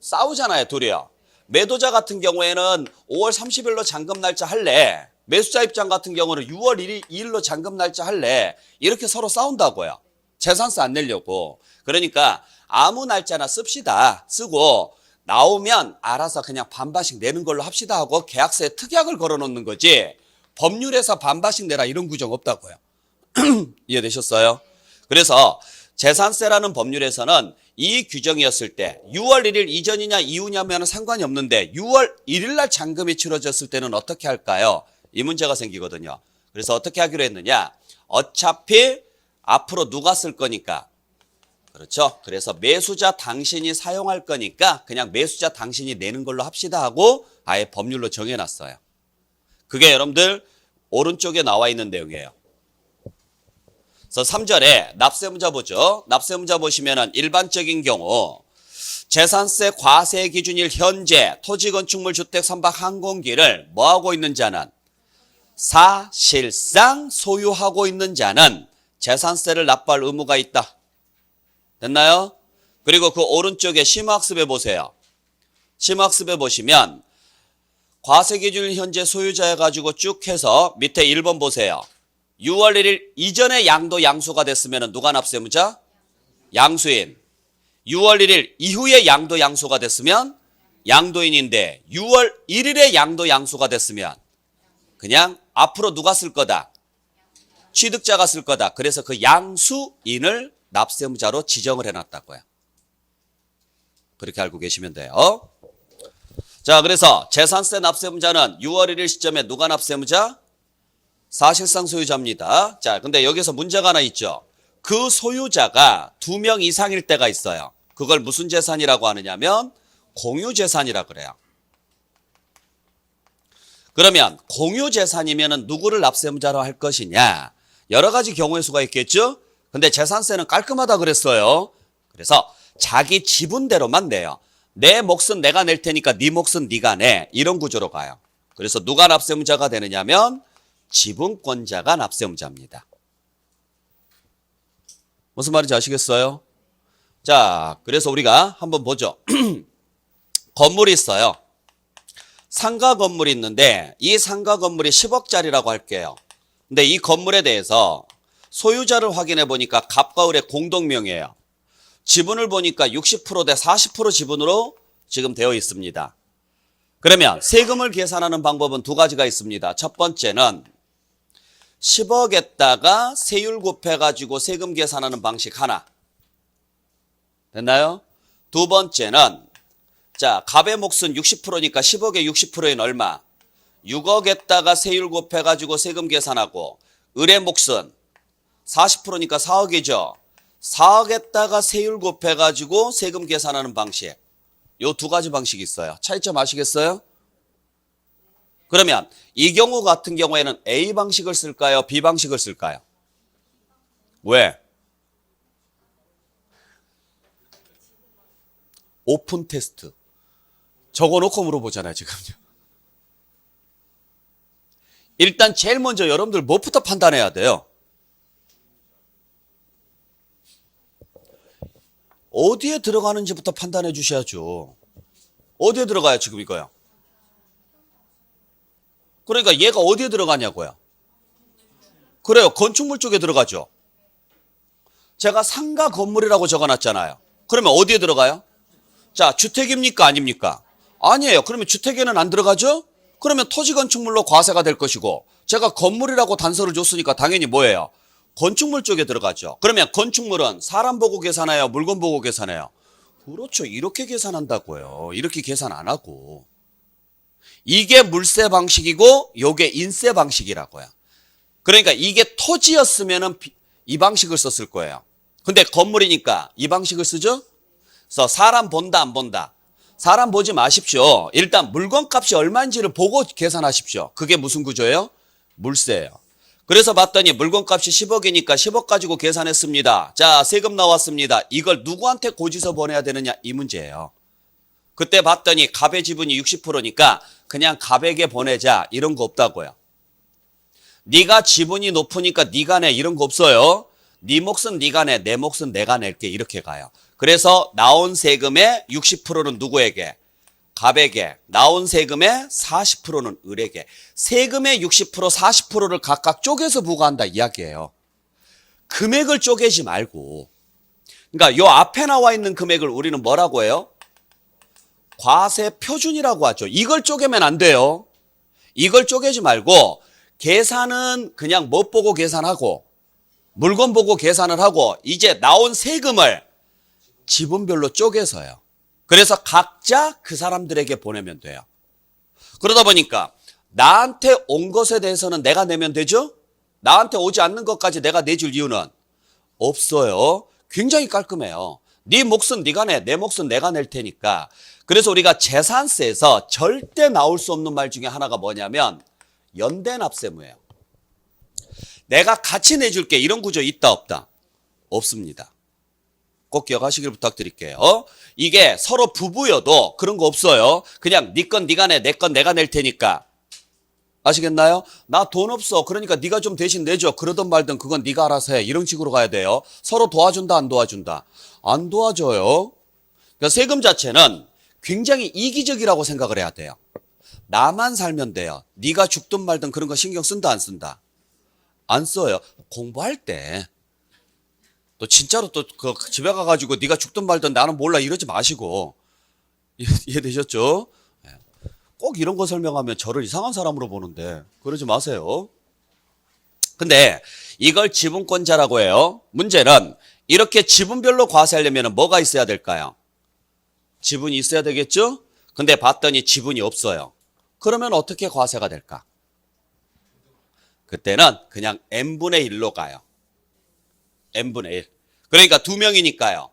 싸우잖아요, 둘이요. 매도자 같은 경우에는 5월 30일로 잔금 날짜 할래. 매수자 입장 같은 경우는 6월 2일로 잔금 날짜 할래. 이렇게 서로 싸운다고요. 재산세 안 내려고. 그러니까 아무 날짜나 씁시다. 쓰고 나오면 알아서 그냥 반반씩 내는 걸로 합시다 하고 계약서에 특약을 걸어놓는 거지 법률에서 반반씩 내라 이런 규정 없다고요. 이해되셨어요? 그래서 재산세라는 법률에서는 이 규정이었을 때 6월 1일 이전이냐 이후냐면 상관이 없는데 6월 1일 날 잔금이 치러졌을 때는 어떻게 할까요? 이 문제가 생기거든요. 그래서 어떻게 하기로 했느냐? 어차피 앞으로 누가 쓸 거니까. 그렇죠? 그래서 매수자 당신이 사용할 거니까 그냥 매수자 당신이 내는 걸로 합시다 하고 아예 법률로 정해놨어요. 그게 여러분들 오른쪽에 나와 있는 내용이에요. 그래서 3절에 납세음자 보죠. 납세음자 보시면은 일반적인 경우 재산세 과세 기준일 현재 토지 건축물 주택 선박 항공기를 뭐하고 있는 자는 사실상 소유하고 있는 자는 재산세를 납부할 의무가 있다. 됐나요? 그리고 그 오른쪽에 심화학습에 보세요. 심화학습에 보시면 과세 기준일 현재 소유자 해가지고 쭉 해서 밑에 1번 보세요. 6월 1일 이전에 양도 양수가 됐으면 누가 납세무자? 양수인. 6월 1일 이후에 양도 양수가 됐으면 양도인인데 6월 1일에 양도 양수가 됐으면 그냥 앞으로 누가 쓸 거다? 취득자가 쓸 거다. 그래서 그 양수인을 납세무자로 지정을 해놨다고요. 그렇게 알고 계시면 돼요. 자, 그래서 재산세 납세무자는 6월 1일 시점에 누가 납세무자? 사실상 소유자입니다. 자, 근데 여기서 문제가 하나 있죠. 그 소유자가 2명 이상일 때가 있어요. 그걸 무슨 재산이라고 하느냐면 공유재산이라 그래요. 그러면 공유재산이면 누구를 납세무자로 할 것이냐? 여러 가지 경우의 수가 있겠죠? 근데 재산세는 깔끔하다 그랬어요. 그래서 자기 지분대로만 내요. 내 몫은 내가 낼 테니까 네 몫은 네가 내. 이런 구조로 가요. 그래서 누가 납세무자가 되느냐면 지분권자가 납세무자입니다. 무슨 말인지 아시겠어요? 자, 그래서 우리가 한번 보죠. 건물이 있어요. 상가 건물이 있는데 이 상가 건물이 10억짜리라고 할게요. 근데 이 건물에 대해서 소유자를 확인해 보니까 갑과 을의 공동명의예요. 지분을 보니까 60% 대 40% 지분으로 지금 되어 있습니다. 그러면 세금을 계산하는 방법은 두 가지가 있습니다. 첫 번째는 10억에다가 세율 곱해가지고 세금 계산하는 방식 하나. 됐나요? 두 번째는 자, 갑의 몫은 60%니까 10억에 60%인 얼마? 6억에다가 세율 곱해가지고 세금 계산하고 을의 몫은 40%니까 4억이죠. 4억에다가 세율 곱해가지고 세금 계산하는 방식. 요 두 가지 방식이 있어요. 차이점 아시겠어요? 그러면 이 경우 같은 경우에는 A 방식을 쓸까요? B 방식을 쓸까요? 왜? 오픈 테스트. 적어놓고 물어보잖아요, 지금요. 일단 제일 먼저 여러분들 뭐부터 판단해야 돼요? 어디에 들어가는지부터 판단해 주셔야죠. 어디에 들어가요, 지금 이거요? 그러니까 얘가 어디에 들어가냐고요? 그래요, 건축물 쪽에 들어가죠. 제가 상가 건물이라고 적어놨잖아요. 그러면 어디에 들어가요? 자, 주택입니까? 아닙니까? 아니에요. 그러면 주택에는 안 들어가죠? 그러면 토지 건축물로 과세가 될 것이고 제가 건물이라고 단서를 줬으니까 당연히 뭐예요? 건축물 쪽에 들어가죠. 그러면 건축물은 사람 보고 계산해요? 물건 보고 계산해요? 그렇죠. 이렇게 계산한다고요. 이렇게 계산 안 하고. 이게 물세 방식이고 요게 인세 방식이라고요. 그러니까 이게 토지였으면은 이 방식을 썼을 거예요. 근데 건물이니까 이 방식을 쓰죠? 그래서 사람 본다 안 본다? 사람 보지 마십시오. 일단 물건값이 얼마인지를 보고 계산하십시오. 그게 무슨 구조예요? 물세예요. 그래서 봤더니 물건값이 10억이니까 10억 가지고 계산했습니다. 자, 세금 나왔습니다. 이걸 누구한테 고지서 보내야 되느냐 이 문제예요. 그때 봤더니 갑의 지분이 60%니까 그냥 갑에게 보내자 이런 거 없다고요. 네가 지분이 높으니까 네가 내 이런 거 없어요. 네 몫은 네가 내, 내 몫은 내가 낼게 이렇게 가요. 그래서 나온 세금의 60%는 누구에게? 갑에게. 나온 세금의 40%는 을에게. 세금의 60%, 40%를 각각 쪼개서 부과한다 이야기예요. 금액을 쪼개지 말고. 그러니까 요 앞에 나와 있는 금액을 우리는 뭐라고 해요? 과세 표준이라고 하죠. 이걸 쪼개면 안 돼요. 이걸 쪼개지 말고 계산은 그냥 뭐 보고 계산하고 물건 보고 계산을 하고 이제 나온 세금을 지분별로 쪼개서요. 그래서 각자 그 사람들에게 보내면 돼요. 그러다 보니까 나한테 온 것에 대해서는 내가 내면 되죠? 나한테 오지 않는 것까지 내가 내줄 이유는 없어요. 굉장히 깔끔해요. 네 몫은 네가 내, 내 몫은 내가 낼 테니까. 그래서 우리가 재산세에서 절대 나올 수 없는 말 중에 하나가 뭐냐면 연대납세무예요. 내가 같이 내줄게 이런 구조 있다 없다? 없습니다. 꼭 기억하시길 부탁드릴게요. 이게 서로 부부여도 그런 거 없어요. 그냥 네 건 네가 내, 내 건 내가 낼 테니까. 아시겠나요? 나 돈 없어. 그러니까 네가 좀 대신 내줘. 그러든 말든 그건 네가 알아서 해. 이런 식으로 가야 돼요. 서로 도와준다, 안 도와준다? 안 도와줘요. 그러니까 세금 자체는 굉장히 이기적이라고 생각을 해야 돼요. 나만 살면 돼요. 네가 죽든 말든 그런 거 신경 쓴다, 안 쓴다? 안 써요. 공부할 때 또 진짜로 또 그 집에 가가지고 네가 죽든 말든 나는 몰라 이러지 마시고. 이해되셨죠? 꼭 이런 거 설명하면 저를 이상한 사람으로 보는데 그러지 마세요. 근데 이걸 지분권자라고 해요. 문제는 이렇게 지분별로 과세하려면 뭐가 있어야 될까요? 지분이 있어야 되겠죠? 근데 봤더니 지분이 없어요. 그러면 어떻게 과세가 될까? 그때는 그냥 n분의 1로 가요. n분의 1. 그러니까 2명이니까요.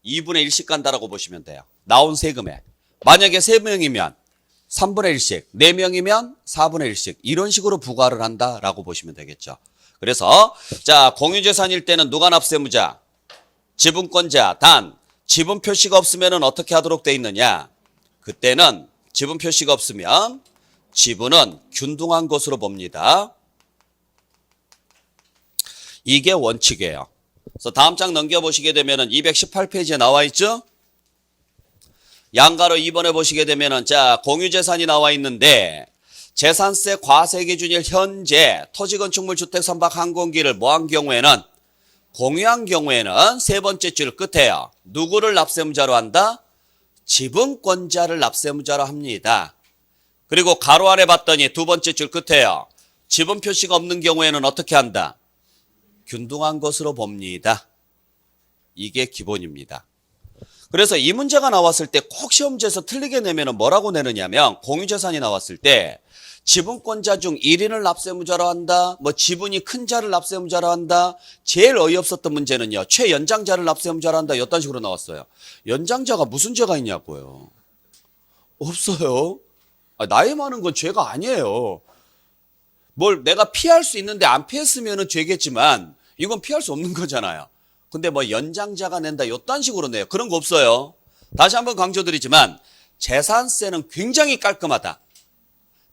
2분의 1씩 간다라고 보시면 돼요. 나온 세금에. 만약에 3명이면 3분의 1씩, 4명이면 4분의 1씩 이런 식으로 부과를 한다라고 보시면 되겠죠. 그래서 자, 공유재산일 때는 누가 납세무자? 지분권자. 단 지분 표시가 없으면 어떻게 하도록 돼 있느냐? 그때는 지분 표시가 없으면 지분은 균등한 것으로 봅니다. 이게 원칙이에요. 그래서 다음 장 넘겨보시게 되면 218페이지에 나와 있죠? 양가로 2번에 보시게 되면 자, 공유재산이 나와 있는데 재산세 과세 기준일 현재 토지건축물 주택 선박 항공기를 뭐한 경우에는 공유한 경우에는 세 번째 줄 끝에요. 누구를 납세무자로 한다? 지분권자를 납세무자로 합니다. 그리고 가로 아래 봤더니 두 번째 줄 끝에요. 지분 표시가 없는 경우에는 어떻게 한다? 균등한 것으로 봅니다. 이게 기본입니다. 그래서 이 문제가 나왔을 때 꼭 시험지에서 틀리게 내면 뭐라고 내느냐면 공유재산이 나왔을 때 지분권자 중 1인을 납세무자로 한다. 뭐 지분이 큰 자를 납세무자로 한다. 제일 어이없었던 문제는요. 최연장자를 납세무자로 한다. 이딴 식으로 나왔어요. 연장자가 무슨 죄가 있냐고요. 없어요. 나이 많은 건 죄가 아니에요. 뭘 내가 피할 수 있는데 안 피했으면 죄겠지만 이건 피할 수 없는 거잖아요. 근데 뭐 연장자가 낸다 이딴 식으로 내요. 그런 거 없어요. 다시 한번 강조드리지만 재산세는 굉장히 깔끔하다.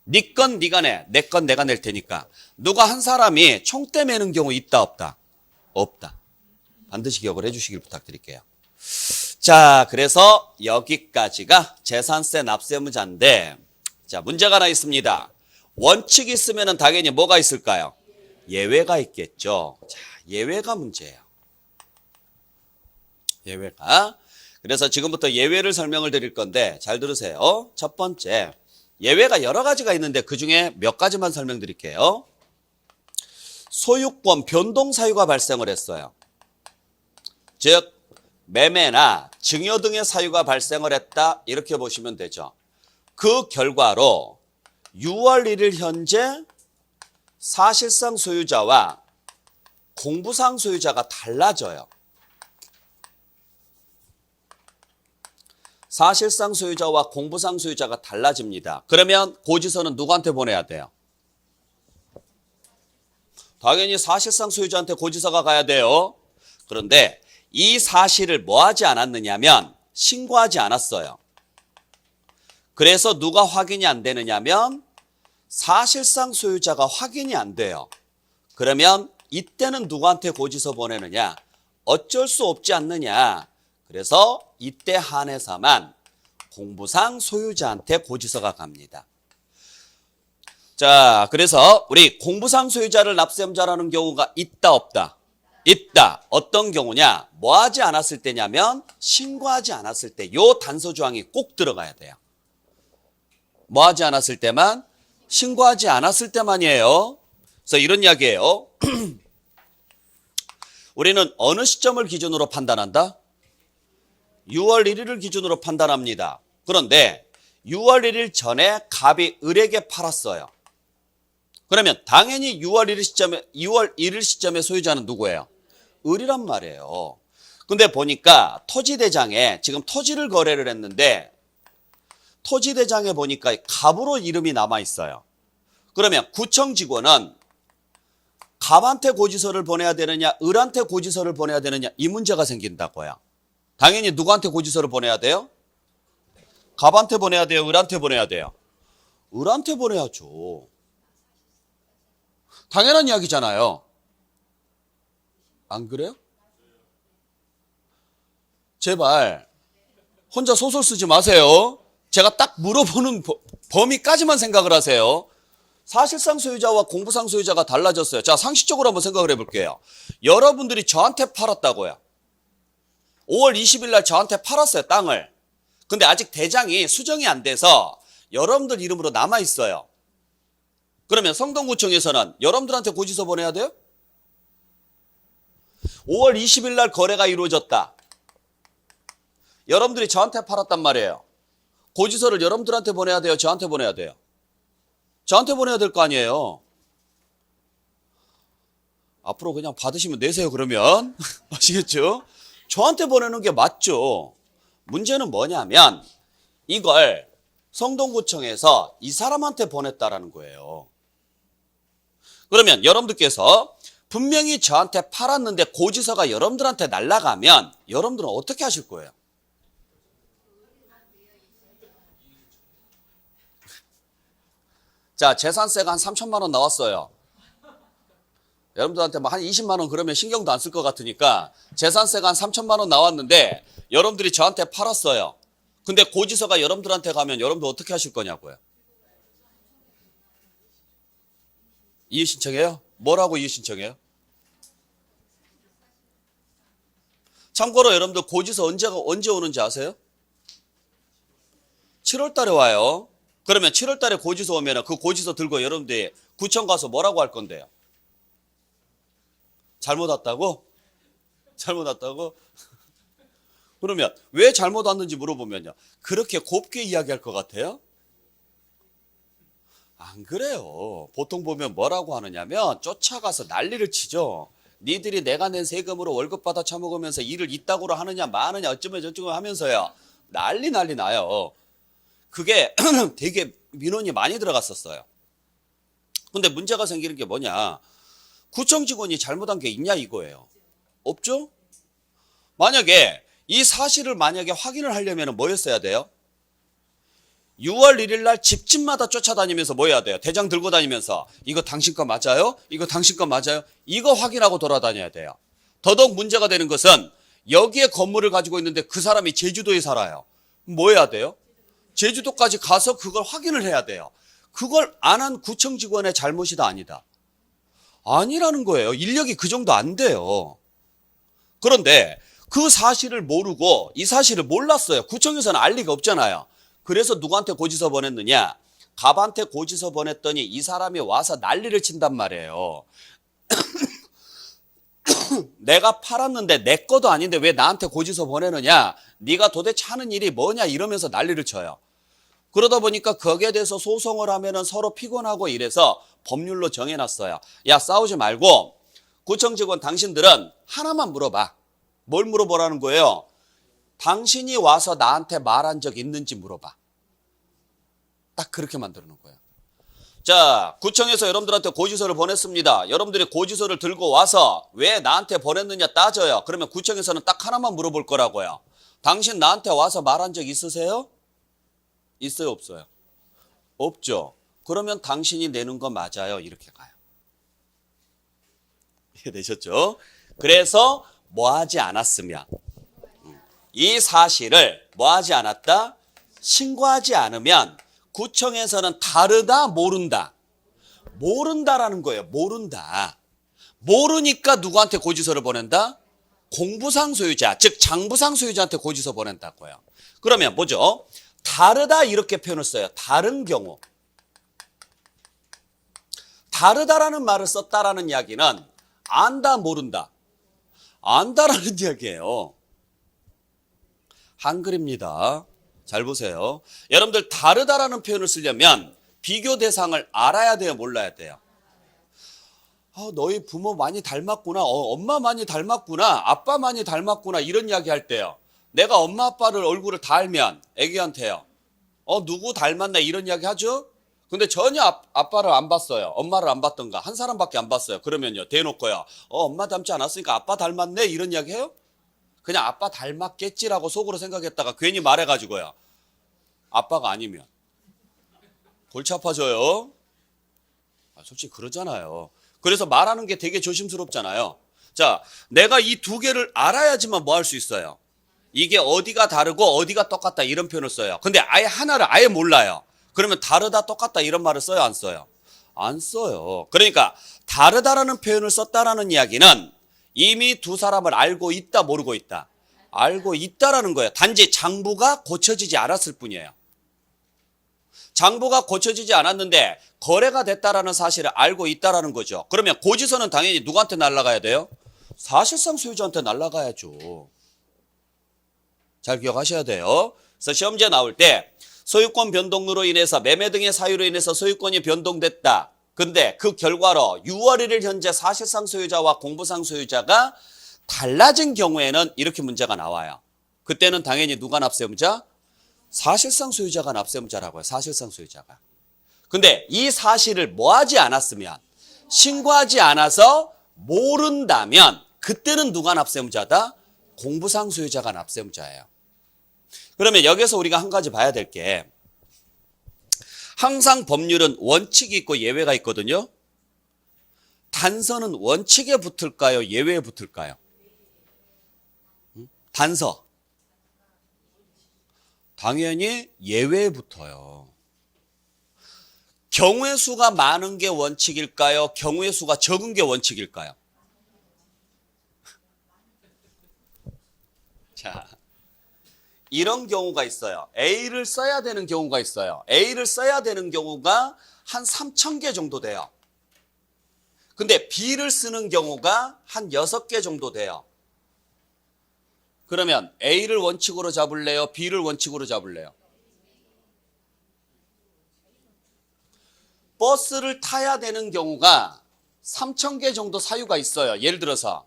네 건 네가 내, 내 건 내가 낼 테니까. 누가 한 사람이 총대 매는 경우 있다 없다? 없다. 반드시 기억을 해주시길 부탁드릴게요. 자, 그래서 여기까지가 재산세 납세무자인데 자, 문제가 하나 있습니다. 원칙이 있으면 당연히 뭐가 있을까요? 예외가 있겠죠. 자, 예외가 문제예요. 예외가. 그래서 지금부터 예외를 설명을 드릴 건데 잘 들으세요. 첫 번째, 예외가 여러 가지가 있는데 그중에 몇 가지만 설명드릴게요. 소유권 변동 사유가 발생을 했어요. 즉 매매나 증여 등의 사유가 발생을 했다 이렇게 보시면 되죠. 그 결과로 6월 1일 현재 사실상 소유자와 공부상 소유자가 달라져요. 사실상 소유자와 공부상 소유자가 달라집니다. 그러면 고지서는 누구한테 보내야 돼요? 당연히 사실상 소유자한테 고지서가 가야 돼요. 그런데 이 사실을 뭐 하지 않았느냐면 신고하지 않았어요. 그래서 누가 확인이 안 되느냐면 사실상 소유자가 확인이 안 돼요. 그러면 이때는 누구한테 고지서 보내느냐? 어쩔 수 없지 않느냐? 그래서 이때 한해서만 공부상 소유자한테 고지서가 갑니다. 자, 그래서 우리 공부상 소유자를 납세무자라는 경우가 있다 없다? 있다. 어떤 경우냐? 뭐 하지 않았을 때냐면 신고하지 않았을 때 요 단서 조항이 꼭 들어가야 돼요. 뭐 하지 않았을 때만? 신고하지 않았을 때만이에요. 그래서 이런 이야기예요. 우리는 어느 시점을 기준으로 판단한다? 6월 1일을 기준으로 판단합니다. 그런데 6월 1일 전에 갑이 을에게 팔았어요. 그러면 당연히 6월 1일 시점에 소유자는 누구예요? 을이란 말이에요. 근데 보니까 토지대장에 지금 토지를 거래를 했는데 토지대장에 보니까 갑으로 이름이 남아 있어요. 그러면 구청 직원은 갑한테 고지서를 보내야 되느냐, 을한테 고지서를 보내야 되느냐 이 문제가 생긴다고요. 당연히 누구한테 고지서를 보내야 돼요? 갑한테 보내야 돼요? 을한테 보내야 돼요? 을한테 보내야죠. 당연한 이야기잖아요. 안 그래요? 제발 혼자 소설 쓰지 마세요. 제가 딱 물어보는 범위까지만 생각을 하세요. 사실상 소유자와 공부상 소유자가 달라졌어요. 자, 상식적으로 한번 생각을 해볼게요. 여러분들이 저한테 팔았다고요. 5월 20일 날 저한테 팔았어요, 땅을. 근데 아직 대장이 수정이 안 돼서 여러분들 이름으로 남아 있어요. 그러면 성동구청에서는 여러분들한테 고지서 보내야 돼요? 5월 20일 날 거래가 이루어졌다. 여러분들이 저한테 팔았단 말이에요. 고지서를 여러분들한테 보내야 돼요? 저한테 보내야 돼요? 저한테 보내야 될 거 아니에요. 앞으로 그냥 받으시면 내세요, 그러면. 아시겠죠? 저한테 보내는 게 맞죠. 문제는 뭐냐면 이걸 성동구청에서 이 사람한테 보냈다라는 거예요. 그러면 여러분들께서 분명히 저한테 팔았는데 고지서가 여러분들한테 날아가면 여러분들은 어떻게 하실 거예요? 자, 재산세가 한 3천만 원 나왔어요. 여러분들한테 뭐 한 20만 원 그러면 신경도 안 쓸 것 같으니까 재산세가 한 3천만 원 나왔는데 여러분들이 저한테 팔았어요. 근데 고지서가 여러분들한테 가면 여러분들 어떻게 하실 거냐고요? 이의 신청해요? 뭐라고 이의 신청해요? 참고로 여러분들 고지서 언제 오는지 아세요? 7월 달에 와요. 그러면 7월 달에 고지서 오면 그 고지서 들고 여러분들이 구청 가서 뭐라고 할 건데요? 잘못 왔다고? 잘못 왔다고? 그러면 왜 잘못 왔는지 물어보면요. 그렇게 곱게 이야기할 것 같아요? 안 그래요. 보통 보면 뭐라고 하느냐면 쫓아가서 난리를 치죠. 니들이 내가 낸 세금으로 월급 받아 처먹으면서 일을 이따구로 하느냐 마느냐 어쩌면 저쩌면 하면서요. 난리 나요. 그게 되게 민원이 많이 들어갔었어요. 근데 문제가 생기는 게 뭐냐. 구청 직원이 잘못한 게 있냐 이거예요. 없죠? 만약에 이 사실을 만약에 확인을 하려면 뭐였어야 돼요? 6월 1일 날 집집마다 쫓아다니면서 뭐 해야 돼요? 대장 들고 다니면서 이거 당신 거 맞아요? 이거 당신 거 맞아요? 이거 확인하고 돌아다녀야 돼요. 더더욱 문제가 되는 것은 여기에 건물을 가지고 있는데 그 사람이 제주도에 살아요. 뭐 해야 돼요? 제주도까지 가서 그걸 확인을 해야 돼요. 그걸 안 한 구청 직원의 잘못이다 아니다? 아니라는 거예요. 인력이 그 정도 안 돼요. 그런데 그 사실을 모르고 이 사실을 몰랐어요. 구청에서는 알 리가 없잖아요. 그래서 누구한테 고지서 보냈느냐? 갑한테 고지서 보냈더니 이 사람이 와서 난리를 친단 말이에요. 내가 팔았는데 내 거도 아닌데 왜 나한테 고지서 보내느냐? 네가 도대체 하는 일이 뭐냐? 이러면서 난리를 쳐요. 그러다 보니까 거기에 대해서 소송을 하면은 서로 피곤하고 이래서 법률로 정해놨어요. 야, 싸우지 말고 구청 직원 당신들은 하나만 물어봐. 뭘 물어보라는 거예요? 당신이 와서 나한테 말한 적 있는지 물어봐. 딱 그렇게 만들어 놓은 거예요. 자, 구청에서 여러분들한테 고지서를 보냈습니다. 여러분들이 고지서를 들고 와서 왜 나한테 보냈느냐 따져요. 그러면 구청에서는 딱 하나만 물어볼 거라고요. 당신 나한테 와서 말한 적 있으세요? 있어요, 없어요? 없죠. 그러면 당신이 내는 거 맞아요. 이렇게 가요. 이해되셨죠? 그래서 뭐 하지 않았으면 이 사실을 뭐 하지 않았다? 신고하지 않으면 구청에서는 다르다, 모른다. 모른다라는 거예요. 모른다. 모르니까 누구한테 고지서를 보낸다? 공부상 소유자, 즉 장부상 소유자한테 고지서 보낸다고요. 그러면 뭐죠? 다르다 이렇게 표현을 써요. 다른 경우. 다르다라는 말을 썼다라는 이야기는 안다, 모른다. 안다라는 이야기예요. 한글입니다. 잘 보세요. 여러분들 다르다라는 표현을 쓰려면 비교 대상을 알아야 돼요, 몰라야 돼요? 너희 부모 많이 닮았구나. 엄마 많이 닮았구나. 아빠 많이 닮았구나. 이런 이야기 할 때요. 내가 엄마 아빠를 얼굴을 다 알면 애기한테요. 누구 닮았나 이런 이야기 하죠? 근데 전혀 아빠를 안 봤어요. 엄마를 안 봤던가. 한 사람밖에 안 봤어요. 그러면요. 대놓고요. 엄마 닮지 않았으니까 아빠 닮았네. 이런 이야기 해요? 그냥 아빠 닮았겠지라고 속으로 생각했다가 괜히 말해가지고요. 아빠가 아니면 골치 아파져요. 솔직히 그러잖아요. 그래서 말하는 게 되게 조심스럽잖아요. 자, 내가 이 두 개를 알아야지만 뭐 할 수 있어요. 이게 어디가 다르고 어디가 똑같다 이런 표현을 써요. 근데 아예 하나를 아예 몰라요. 그러면 다르다 똑같다 이런 말을 써요, 안 써요? 안 써요. 그러니까 다르다라는 표현을 썼다라는 이야기는 이미 두 사람을 알고 있다, 모르고 있다. 알고 있다라는 거예요. 단지 장부가 고쳐지지 않았을 뿐이에요. 장부가 고쳐지지 않았는데 거래가 됐다라는 사실을 알고 있다라는 거죠. 그러면 고지서는 당연히 누구한테 날아가야 돼요? 사실상 소유자한테 날아가야죠. 잘 기억하셔야 돼요. 그래서 시험지에 나올 때 소유권 변동으로 인해서 매매 등의 사유로 인해서 소유권이 변동됐다. 근데 그 결과로 6월 1일 현재 사실상 소유자와 공부상 소유자가 달라진 경우에는 이렇게 문제가 나와요. 그때는 당연히 누가 납세의무자? 사실상 소유자가 납세의무자라고요. 사실상 소유자가. 근데 이 사실을 뭐 하지 않았으면, 신고하지 않아서 모른다면 그때는 누가 납세의무자다? 공부상 소유자가 납세의무자예요. 그러면 여기서 우리가 한 가지 봐야 될 게, 항상 법률은 원칙이 있고 예외가 있거든요. 단서는 원칙에 붙을까요? 예외에 붙을까요? 단서. 당연히 예외에 붙어요. 경우의 수가 많은 게 원칙일까요? 경우의 수가 적은 게 원칙일까요? 자, 이런 경우가 있어요. A를 써야 되는 경우가 있어요. A를 써야 되는 경우가 한 3,000개 정도 돼요. 근데 B를 쓰는 경우가 한 6개 정도 돼요. 그러면 A를 원칙으로 잡을래요? B를 원칙으로 잡을래요? 버스를 타야 되는 경우가 3,000개 정도 사유가 있어요. 예를 들어서.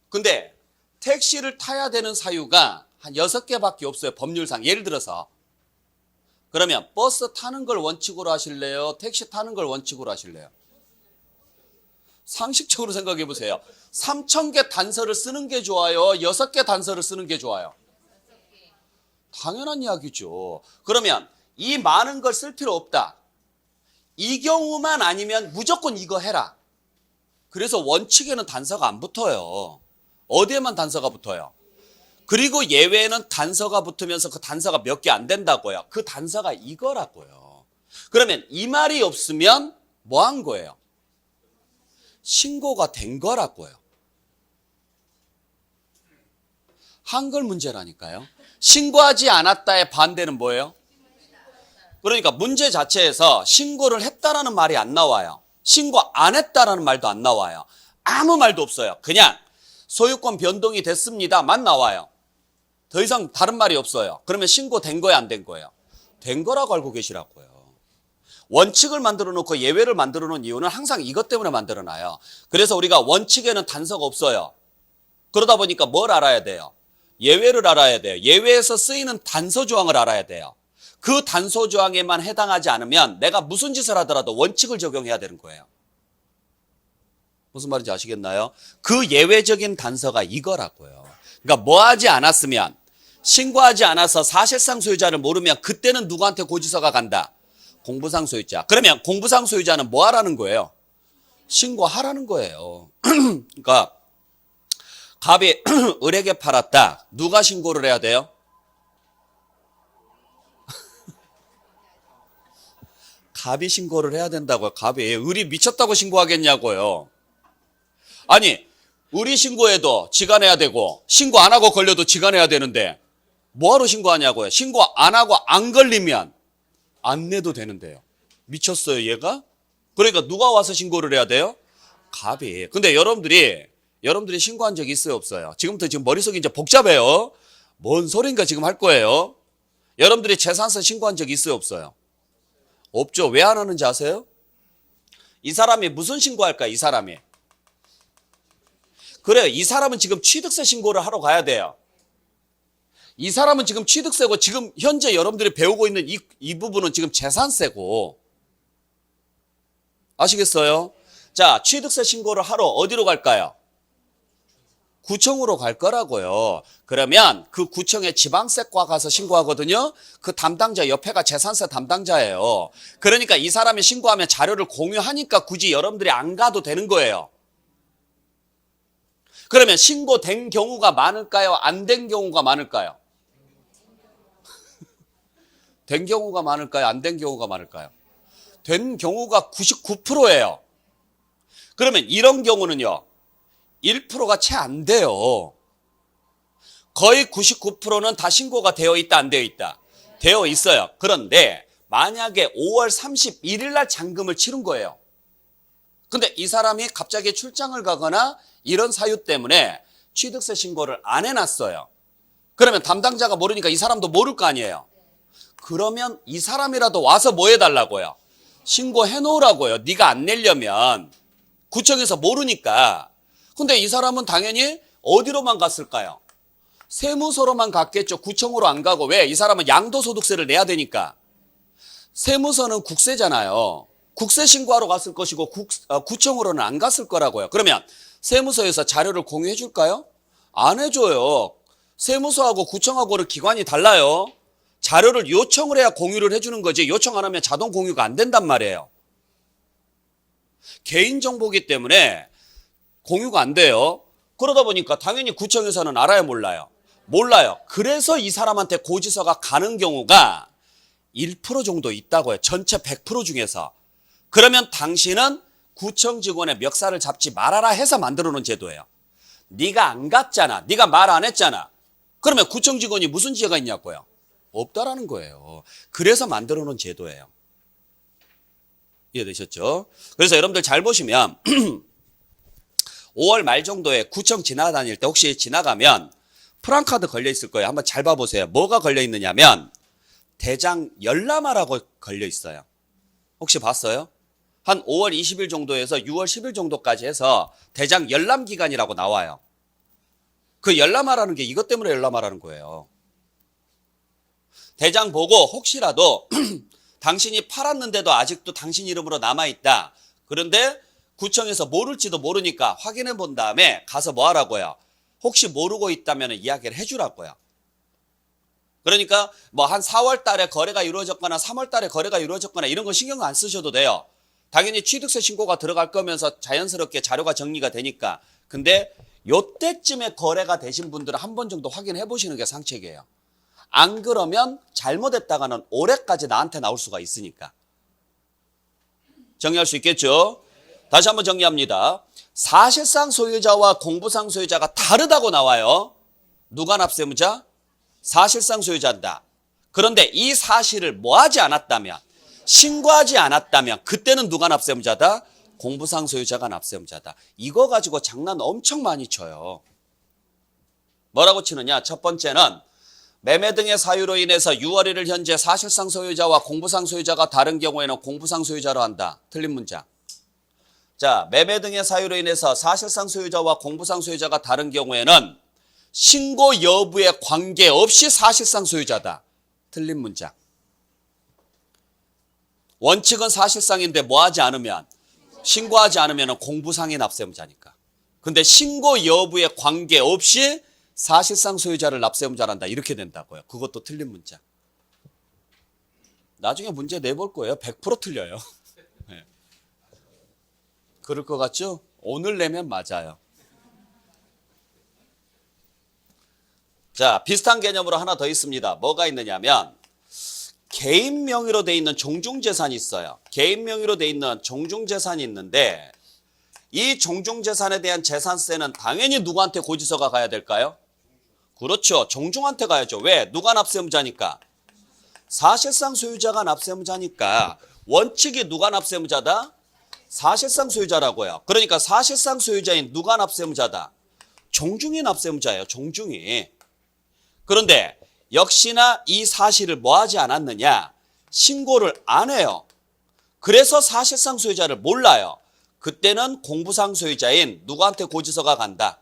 근데 택시를 타야 되는 사유가 한 6개밖에 없어요. 법률상. 예를 들어서. 그러면 버스 타는 걸 원칙으로 하실래요? 택시 타는 걸 원칙으로 하실래요? 상식적으로 생각해 보세요. 3,000개 단서를 쓰는 게 좋아요? 6개 단서를 쓰는 게 좋아요? 당연한 이야기죠. 그러면 이 많은 걸 쓸 필요 없다. 이 경우만 아니면 무조건 이거 해라. 그래서 원칙에는 단서가 안 붙어요. 어디에만 단서가 붙어요? 그리고 예외에는 단서가 붙으면서 그 단서가 몇 개 안 된다고요. 그 단서가 이거라고요. 그러면 이 말이 없으면 뭐 한 거예요? 신고가 된 거라고요. 한글 문제라니까요. 신고하지 않았다의 반대는 뭐예요? 그러니까 문제 자체에서 신고를 했다라는 말이 안 나와요. 신고 안 했다라는 말도 안 나와요. 아무 말도 없어요. 그냥 소유권 변동이 됐습니다만 나와요. 더 이상 다른 말이 없어요. 그러면 신고된 거예요, 안 된 거예요? 된 거라고 알고 계시라고요. 원칙을 만들어 놓고 예외를 만들어 놓은 이유는 항상 이것 때문에 만들어 놔요. 그래서 우리가 원칙에는 단서가 없어요. 그러다 보니까 뭘 알아야 돼요? 예외를 알아야 돼요. 예외에서 쓰이는 단서 조항을 알아야 돼요. 그 단서 조항에만 해당하지 않으면 내가 무슨 짓을 하더라도 원칙을 적용해야 되는 거예요. 무슨 말인지 아시겠나요? 그 예외적인 단서가 이거라고요. 그러니까 뭐 하지 않았으면, 신고하지 않아서 사실상 소유자를 모르면 그때는 누구한테 고지서가 간다? 공부상 소유자. 그러면 공부상 소유자는 뭐 하라는 거예요? 신고하라는 거예요. 그러니까 갑이 을에게 팔았다. 누가 신고를 해야 돼요? 갑이 신고를 해야 된다고요. 갑이. 을이 미쳤다고 신고하겠냐고요. 아니, 을이 신고해도 지가 내야 되고 신고 안 하고 걸려도 지가 내야 되는데 뭐하러 신고하냐고요. 신고 안 하고 안 걸리면 안 내도 되는데요. 미쳤어요, 얘가? 그러니까 누가 와서 신고를 해야 돼요? 갑이. 근데 여러분들이 신고한 적이 있어요, 없어요? 지금부터 지금 머릿속이 이제 복잡해요. 뭔 소린가 지금 할 거예요. 여러분들이 재산세 신고한 적이 있어요, 없어요? 없죠. 왜 안 하는지 아세요? 이 사람이 무슨 신고할까, 이 사람이? 그래요. 이 사람은 지금 취득세 신고를 하러 가야 돼요. 이 사람은 지금 취득세고 지금 현재 여러분들이 배우고 있는 이 부분은 지금 재산세고. 아시겠어요? 자, 취득세 신고를 하러 어디로 갈까요? 구청으로 갈 거라고요. 그러면 그 구청에 지방세과 가서 신고하거든요. 그 담당자 옆에가 재산세 담당자예요. 그러니까 이 사람이 신고하면 자료를 공유하니까 굳이 여러분들이 안 가도 되는 거예요. 그러면 신고된 경우가 많을까요? 안 된 경우가 많을까요? 된 경우가 많을까요? 안 된 경우가 많을까요? 된 경우가 99%예요. 그러면 이런 경우는요. 1%가 채 안 돼요. 거의 99%는 다 신고가 되어 있다, 안 되어 있다? 되어 있어요. 그런데 만약에 5월 31일 날 잔금을 치른 거예요. 근데 이 사람이 갑자기 출장을 가거나 이런 사유 때문에 취득세 신고를 안 해놨어요. 그러면 담당자가 모르니까 이 사람도 모를 거 아니에요. 그러면 이 사람이라도 와서 뭐 해달라고요? 신고해 놓으라고요. 네가 안 내려면. 구청에서 모르니까. 근데 이 사람은 당연히 어디로만 갔을까요? 세무서로만 갔겠죠. 구청으로 안 가고. 왜? 이 사람은 양도소득세를 내야 되니까. 세무서는 국세잖아요. 국세 신고하러 갔을 것이고 구청으로는 안 갔을 거라고요. 그러면 세무서에서 자료를 공유해 줄까요? 안 해줘요. 세무서하고 구청하고는 기관이 달라요. 자료를 요청을 해야 공유를 해주는 거지 요청 안 하면 자동 공유가 안 된단 말이에요. 개인정보기 때문에 공유가 안 돼요. 그러다 보니까 당연히 구청에서는 알아요, 몰라요? 몰라요. 그래서 이 사람한테 고지서가 가는 경우가 1% 정도 있다고요. 전체 100% 중에서. 그러면 당신은 구청 직원의 멱살을 잡지 말아라 해서 만들어 놓은 제도예요. 네가 안 갔잖아. 네가 말 안 했잖아. 그러면 구청 직원이 무슨 죄가 있냐고요? 없다라는 거예요. 그래서 만들어 놓은 제도예요. 이해되셨죠? 그래서 여러분들 잘 보시면 5월 말 정도에 구청 지나다닐 때 혹시 지나가면 프랑카드 걸려 있을 거예요. 한번 잘 봐보세요. 뭐가 걸려 있느냐면 대장 열람하라고 걸려 있어요. 혹시 봤어요? 한 5월 20일 정도에서 6월 10일 정도까지 해서 대장 열람 기간이라고 나와요. 그 열람하라는 게 이것 때문에 열람하라는 거예요. 대장 보고 혹시라도 당신이 팔았는데도 아직도 당신 이름으로 남아있다. 그런데 구청에서 모를지도 모르니까 확인해 본 다음에 가서 뭐 하라고요? 혹시 모르고 있다면 이야기를 해주라고요. 그러니까 뭐 한 4월 달에 거래가 이루어졌거나 3월 달에 거래가 이루어졌거나 이런 거 신경 안 쓰셔도 돼요. 당연히 취득세 신고가 들어갈 거면서 자연스럽게 자료가 정리가 되니까. 근데 요때쯤에 거래가 되신 분들은 한 번 정도 확인해 보시는 게 상책이에요. 안 그러면 잘못했다가는 올해까지 나한테 나올 수가 있으니까. 정리할 수 있겠죠? 다시 한번 정리합니다. 사실상 소유자와 공부상 소유자가 다르다고 나와요. 누가 납세무자? 사실상 소유자다. 그런데 이 사실을 뭐하지 않았다면, 신고하지 않았다면 그때는 누가 납세무자다? 공부상 소유자가 납세무자다. 이거 가지고 장난 엄청 많이 쳐요. 뭐라고 치느냐? 첫 번째는 매매 등의 사유로 인해서 6월 1일 현재 사실상 소유자와 공부상 소유자가 다른 경우에는 공부상 소유자로 한다. 틀린 문장. 자, 매매 등의 사유로 인해서 사실상 소유자와 공부상 소유자가 다른 경우에는 신고 여부에 관계없이 사실상 소유자다. 틀린 문장. 원칙은 사실상인데 뭐 하지 않으면, 신고하지 않으면 공부상의 납세무자니까. 근데 신고 여부에 관계없이 사실상 소유자를 납세무자란다. 이렇게 된다고요. 그것도 틀린 문장. 나중에 문제 내볼 거예요. 100% 틀려요. 네. 그럴 것 같죠? 오늘 내면 맞아요. 자, 비슷한 개념으로 하나 더 있습니다. 뭐가 있느냐면 개인 명의로 돼 있는 종중재산이 있어요. 개인 명의로 돼 있는 종중재산이 있는데 이 종중재산에 대한 재산세는 당연히 누구한테 고지서가 가야 될까요? 그렇죠. 종중한테 가야죠. 왜? 누가 납세무자니까? 사실상 소유자가 납세무자니까. 원칙이 누가 납세무자다? 사실상 소유자라고요. 그러니까 사실상 소유자인 누가 납세무자다? 종중이 납세무자예요. 종중이. 그런데 역시나 이 사실을 뭐 하지 않았느냐? 신고를 안 해요. 그래서 사실상 소유자를 몰라요. 그때는 공부상 소유자인 누구한테 고지서가 간다?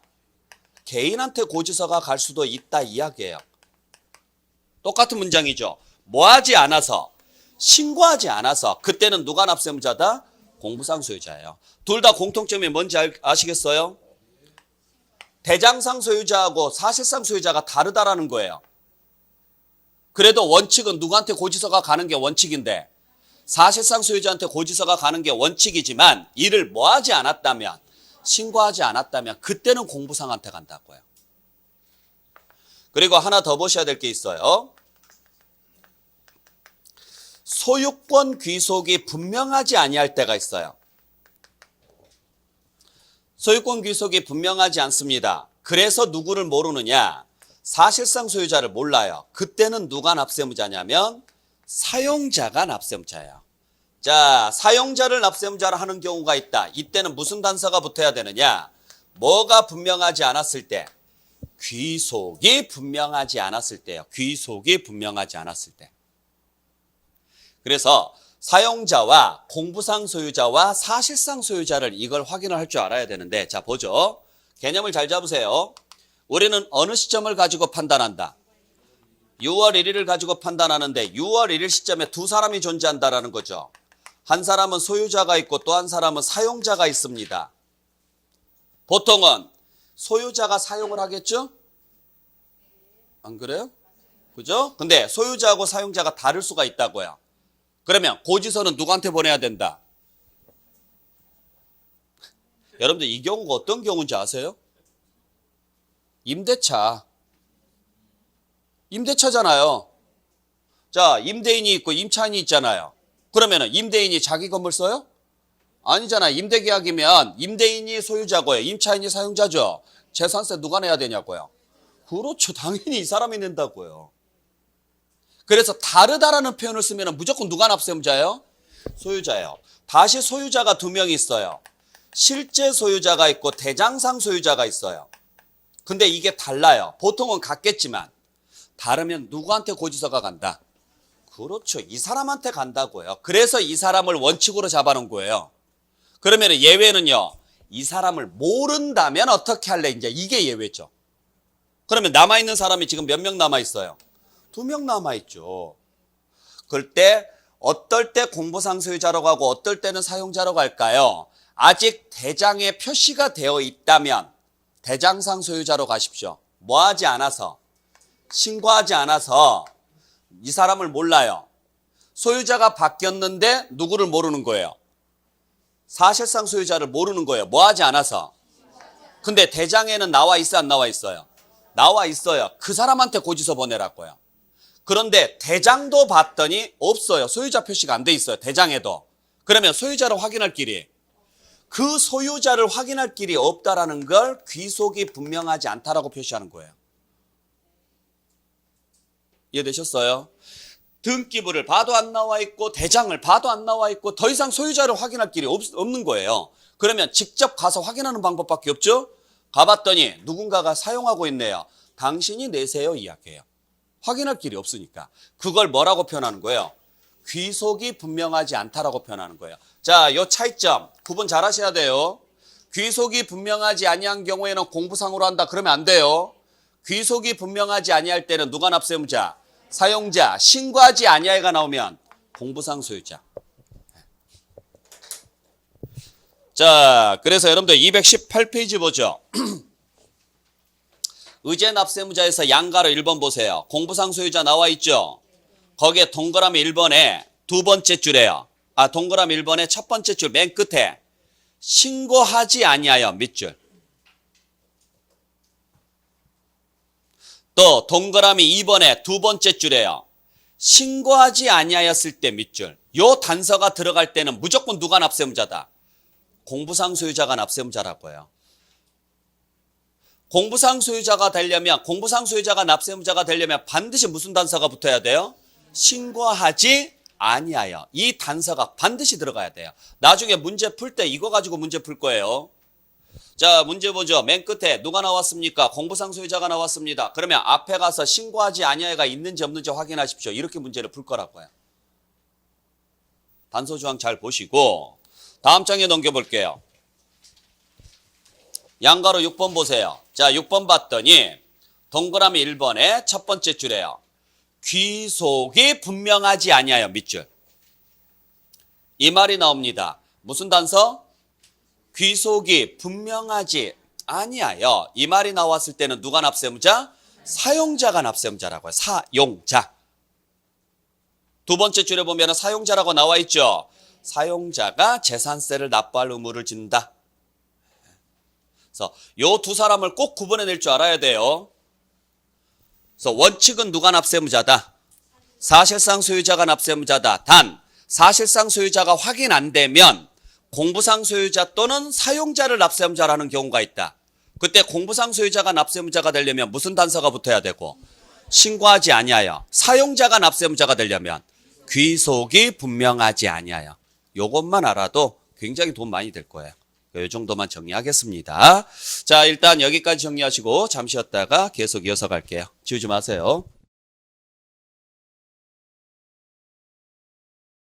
개인한테 고지서가 갈 수도 있다 이야기예요. 똑같은 문장이죠. 뭐 하지 않아서, 신고하지 않아서 그때는 누가 납세무자다? 공부상 소유자예요. 둘 다 공통점이 뭔지 아시겠어요? 대장상 소유자하고 사실상 소유자가 다르다라는 거예요. 그래도 원칙은 누구한테 고지서가 가는 게 원칙인데 사실상 소유자한테 고지서가 가는 게 원칙이지만 이를 뭐 하지 않았다면, 신고하지 않았다면 그때는 공부상한테 간다고요. 그리고 하나 더 보셔야 될 게 있어요. 소유권 귀속이 분명하지 아니할 때가 있어요. 소유권 귀속이 분명하지 않습니다. 그래서 누구를 모르느냐? 사실상 소유자를 몰라요. 그때는 누가 납세무자냐면 사용자가 납세무자예요. 자, 사용자를 납세무자로 하는 경우가 있다. 이때는 무슨 단서가 붙어야 되느냐? 뭐가 분명하지 않았을 때? 귀속이 분명하지 않았을 때요. 귀속이 분명하지 않았을 때. 그래서 사용자와 공부상 소유자와 사실상 소유자를 이걸 확인을 할 줄 알아야 되는데, 자, 보죠. 개념을 잘 잡으세요. 우리는 어느 시점을 가지고 판단한다? 6월 1일을 가지고 판단하는데 6월 1일 시점에 두 사람이 존재한다라는 거죠. 한 사람은 소유자가 있고 또 한 사람은 사용자가 있습니다. 보통은 소유자가 사용을 하겠죠? 안 그래요? 그죠? 근데 소유자하고 사용자가 다를 수가 있다고요. 그러면 고지서는 누구한테 보내야 된다? 여러분들 이 경우가 어떤 경우인지 아세요? 임대차잖아요. 자, 임대인이 있고 임차인이 있잖아요. 그러면은 임대인이 자기 건물 써요? 아니잖아요. 임대계약이면 임대인이 소유자고요. 임차인이 사용자죠. 재산세 누가 내야 되냐고요. 그렇죠. 당연히 이 사람이 낸다고요. 그래서 다르다라는 표현을 쓰면 무조건 누가 납세무자예요? 소유자예요. 다시 소유자가 두 명이 있어요. 실제 소유자가 있고 대장상 소유자가 있어요. 근데 이게 달라요. 보통은 같겠지만 다르면 누구한테 고지서가 간다? 그렇죠. 이 사람한테 간다고요. 그래서 이 사람을 원칙으로 잡아놓은 거예요. 그러면 예외는요. 이 사람을 모른다면 어떻게 할래? 이제 이게 예외죠. 그러면 남아있는 사람이 지금 몇 명 남아있어요? 2명 남아있죠. 그럴 때 어떨 때 공부상 소유자라고 하고 어떨 때는 사용자라고 할까요? 아직 대장에 표시가 되어 있다면 대장상 소유자로 가십시오. 뭐 하지 않아서? 신고하지 않아서 이 사람을 몰라요. 소유자가 바뀌었는데 누구를 모르는 거예요? 사실상 소유자를 모르는 거예요. 뭐 하지 않아서? 근데 대장에는 나와 있어 안 나와 있어요? 나와 있어요. 그 사람한테 고지서 보내라고요. 그런데 대장도 봤더니 없어요. 소유자 표시가 안 돼 있어요. 대장에도. 그러면 소유자를 확인할 길이, 그 소유자를 확인할 길이 없다라는 걸 귀속이 분명하지 않다라고 표시하는 거예요. 이해되셨어요? 등기부를 봐도 안 나와 있고 대장을 봐도 안 나와 있고 더 이상 소유자를 확인할 길이 없는 거예요. 그러면 직접 가서 확인하는 방법밖에 없죠? 가봤더니 누군가가 사용하고 있네요. 당신이 내세요 이야기예요. 확인할 길이 없으니까. 그걸 뭐라고 표현하는 거예요? 귀속이 분명하지 않다라고 표현하는 거예요. 자, 요 차이점 구분 잘 하셔야 돼요. 귀속이 분명하지 아니한 경우에는 공부상으로 한다. 그러면 안 돼요. 귀속이 분명하지 아니할 때는 누가 납세무자? 사용자. 신고하지 아니하가 나오면 공부상 소유자. 자, 그래서 여러분들 218페이지 보죠. 의제 납세무자에서 양가로 1번 보세요. 공부상 소유자 나와 있죠? 거기에 동그라미 1번에 두 번째 줄에요. 동그라미 1번에 첫 번째 줄 맨 끝에 신고하지 아니하여 밑줄. 또 동그라미 2번에 두 번째 줄에요. 신고하지 아니하였을 때 밑줄. 요 단서가 들어갈 때는 무조건 누가 납세무자다? 공부상 소유자가 납세무자라고 해요. 공부상 소유자가 되려면, 공부상 소유자가 납세무자가 되려면 반드시 무슨 단서가 붙어야 돼요? 신고하지 아니하여. 이 단서가 반드시 들어가야 돼요. 나중에 문제 풀 때 이거 가지고 문제 풀 거예요. 자, 문제 보죠. 맨 끝에 누가 나왔습니까? 공부상 소유자가 나왔습니다. 그러면 앞에 가서 신고하지 아니하여가 있는지 없는지 확인하십시오. 이렇게 문제를 풀 거라고요. 단서 조항 잘 보시고 다음 장에 넘겨볼게요. 양가로 6번 보세요. 자, 6번 봤더니 동그라미 1번에 첫 번째 줄에요. 귀속이 분명하지 아니하여 밑줄. 이 말이 나옵니다. 무슨 단서? 귀속이 분명하지 아니에요. 이 말이 나왔을 때는 누가 납세의무자? 사용자가 납세의무자라고 해요. 사용자. 두 번째 줄에 보면 사용자라고 나와 있죠. 사용자가 재산세를 납부할 의무를 진다. 그래서 요 두 사람을 꼭 구분해낼 줄 알아야 돼요. 그래서 원칙은 누가 납세의무자다? 사실상 소유자가 납세의무자다. 단 사실상 소유자가 확인 안 되면 공부상 소유자 또는 사용자를 납세의무자라는 경우가 있다. 그때 공부상 소유자가 납세의무자가 되려면 무슨 단서가 붙어야 되고 신고하지 아니하여. 사용자가 납세의무자가 되려면 귀속이 분명하지 아니하여. 요것만 알아도 굉장히 돈 많이 될 거예요. 이 정도만 정리하겠습니다. 자, 일단 여기까지 정리하시고 잠시 쉬었다가 계속 이어서 갈게요. 지우지 마세요.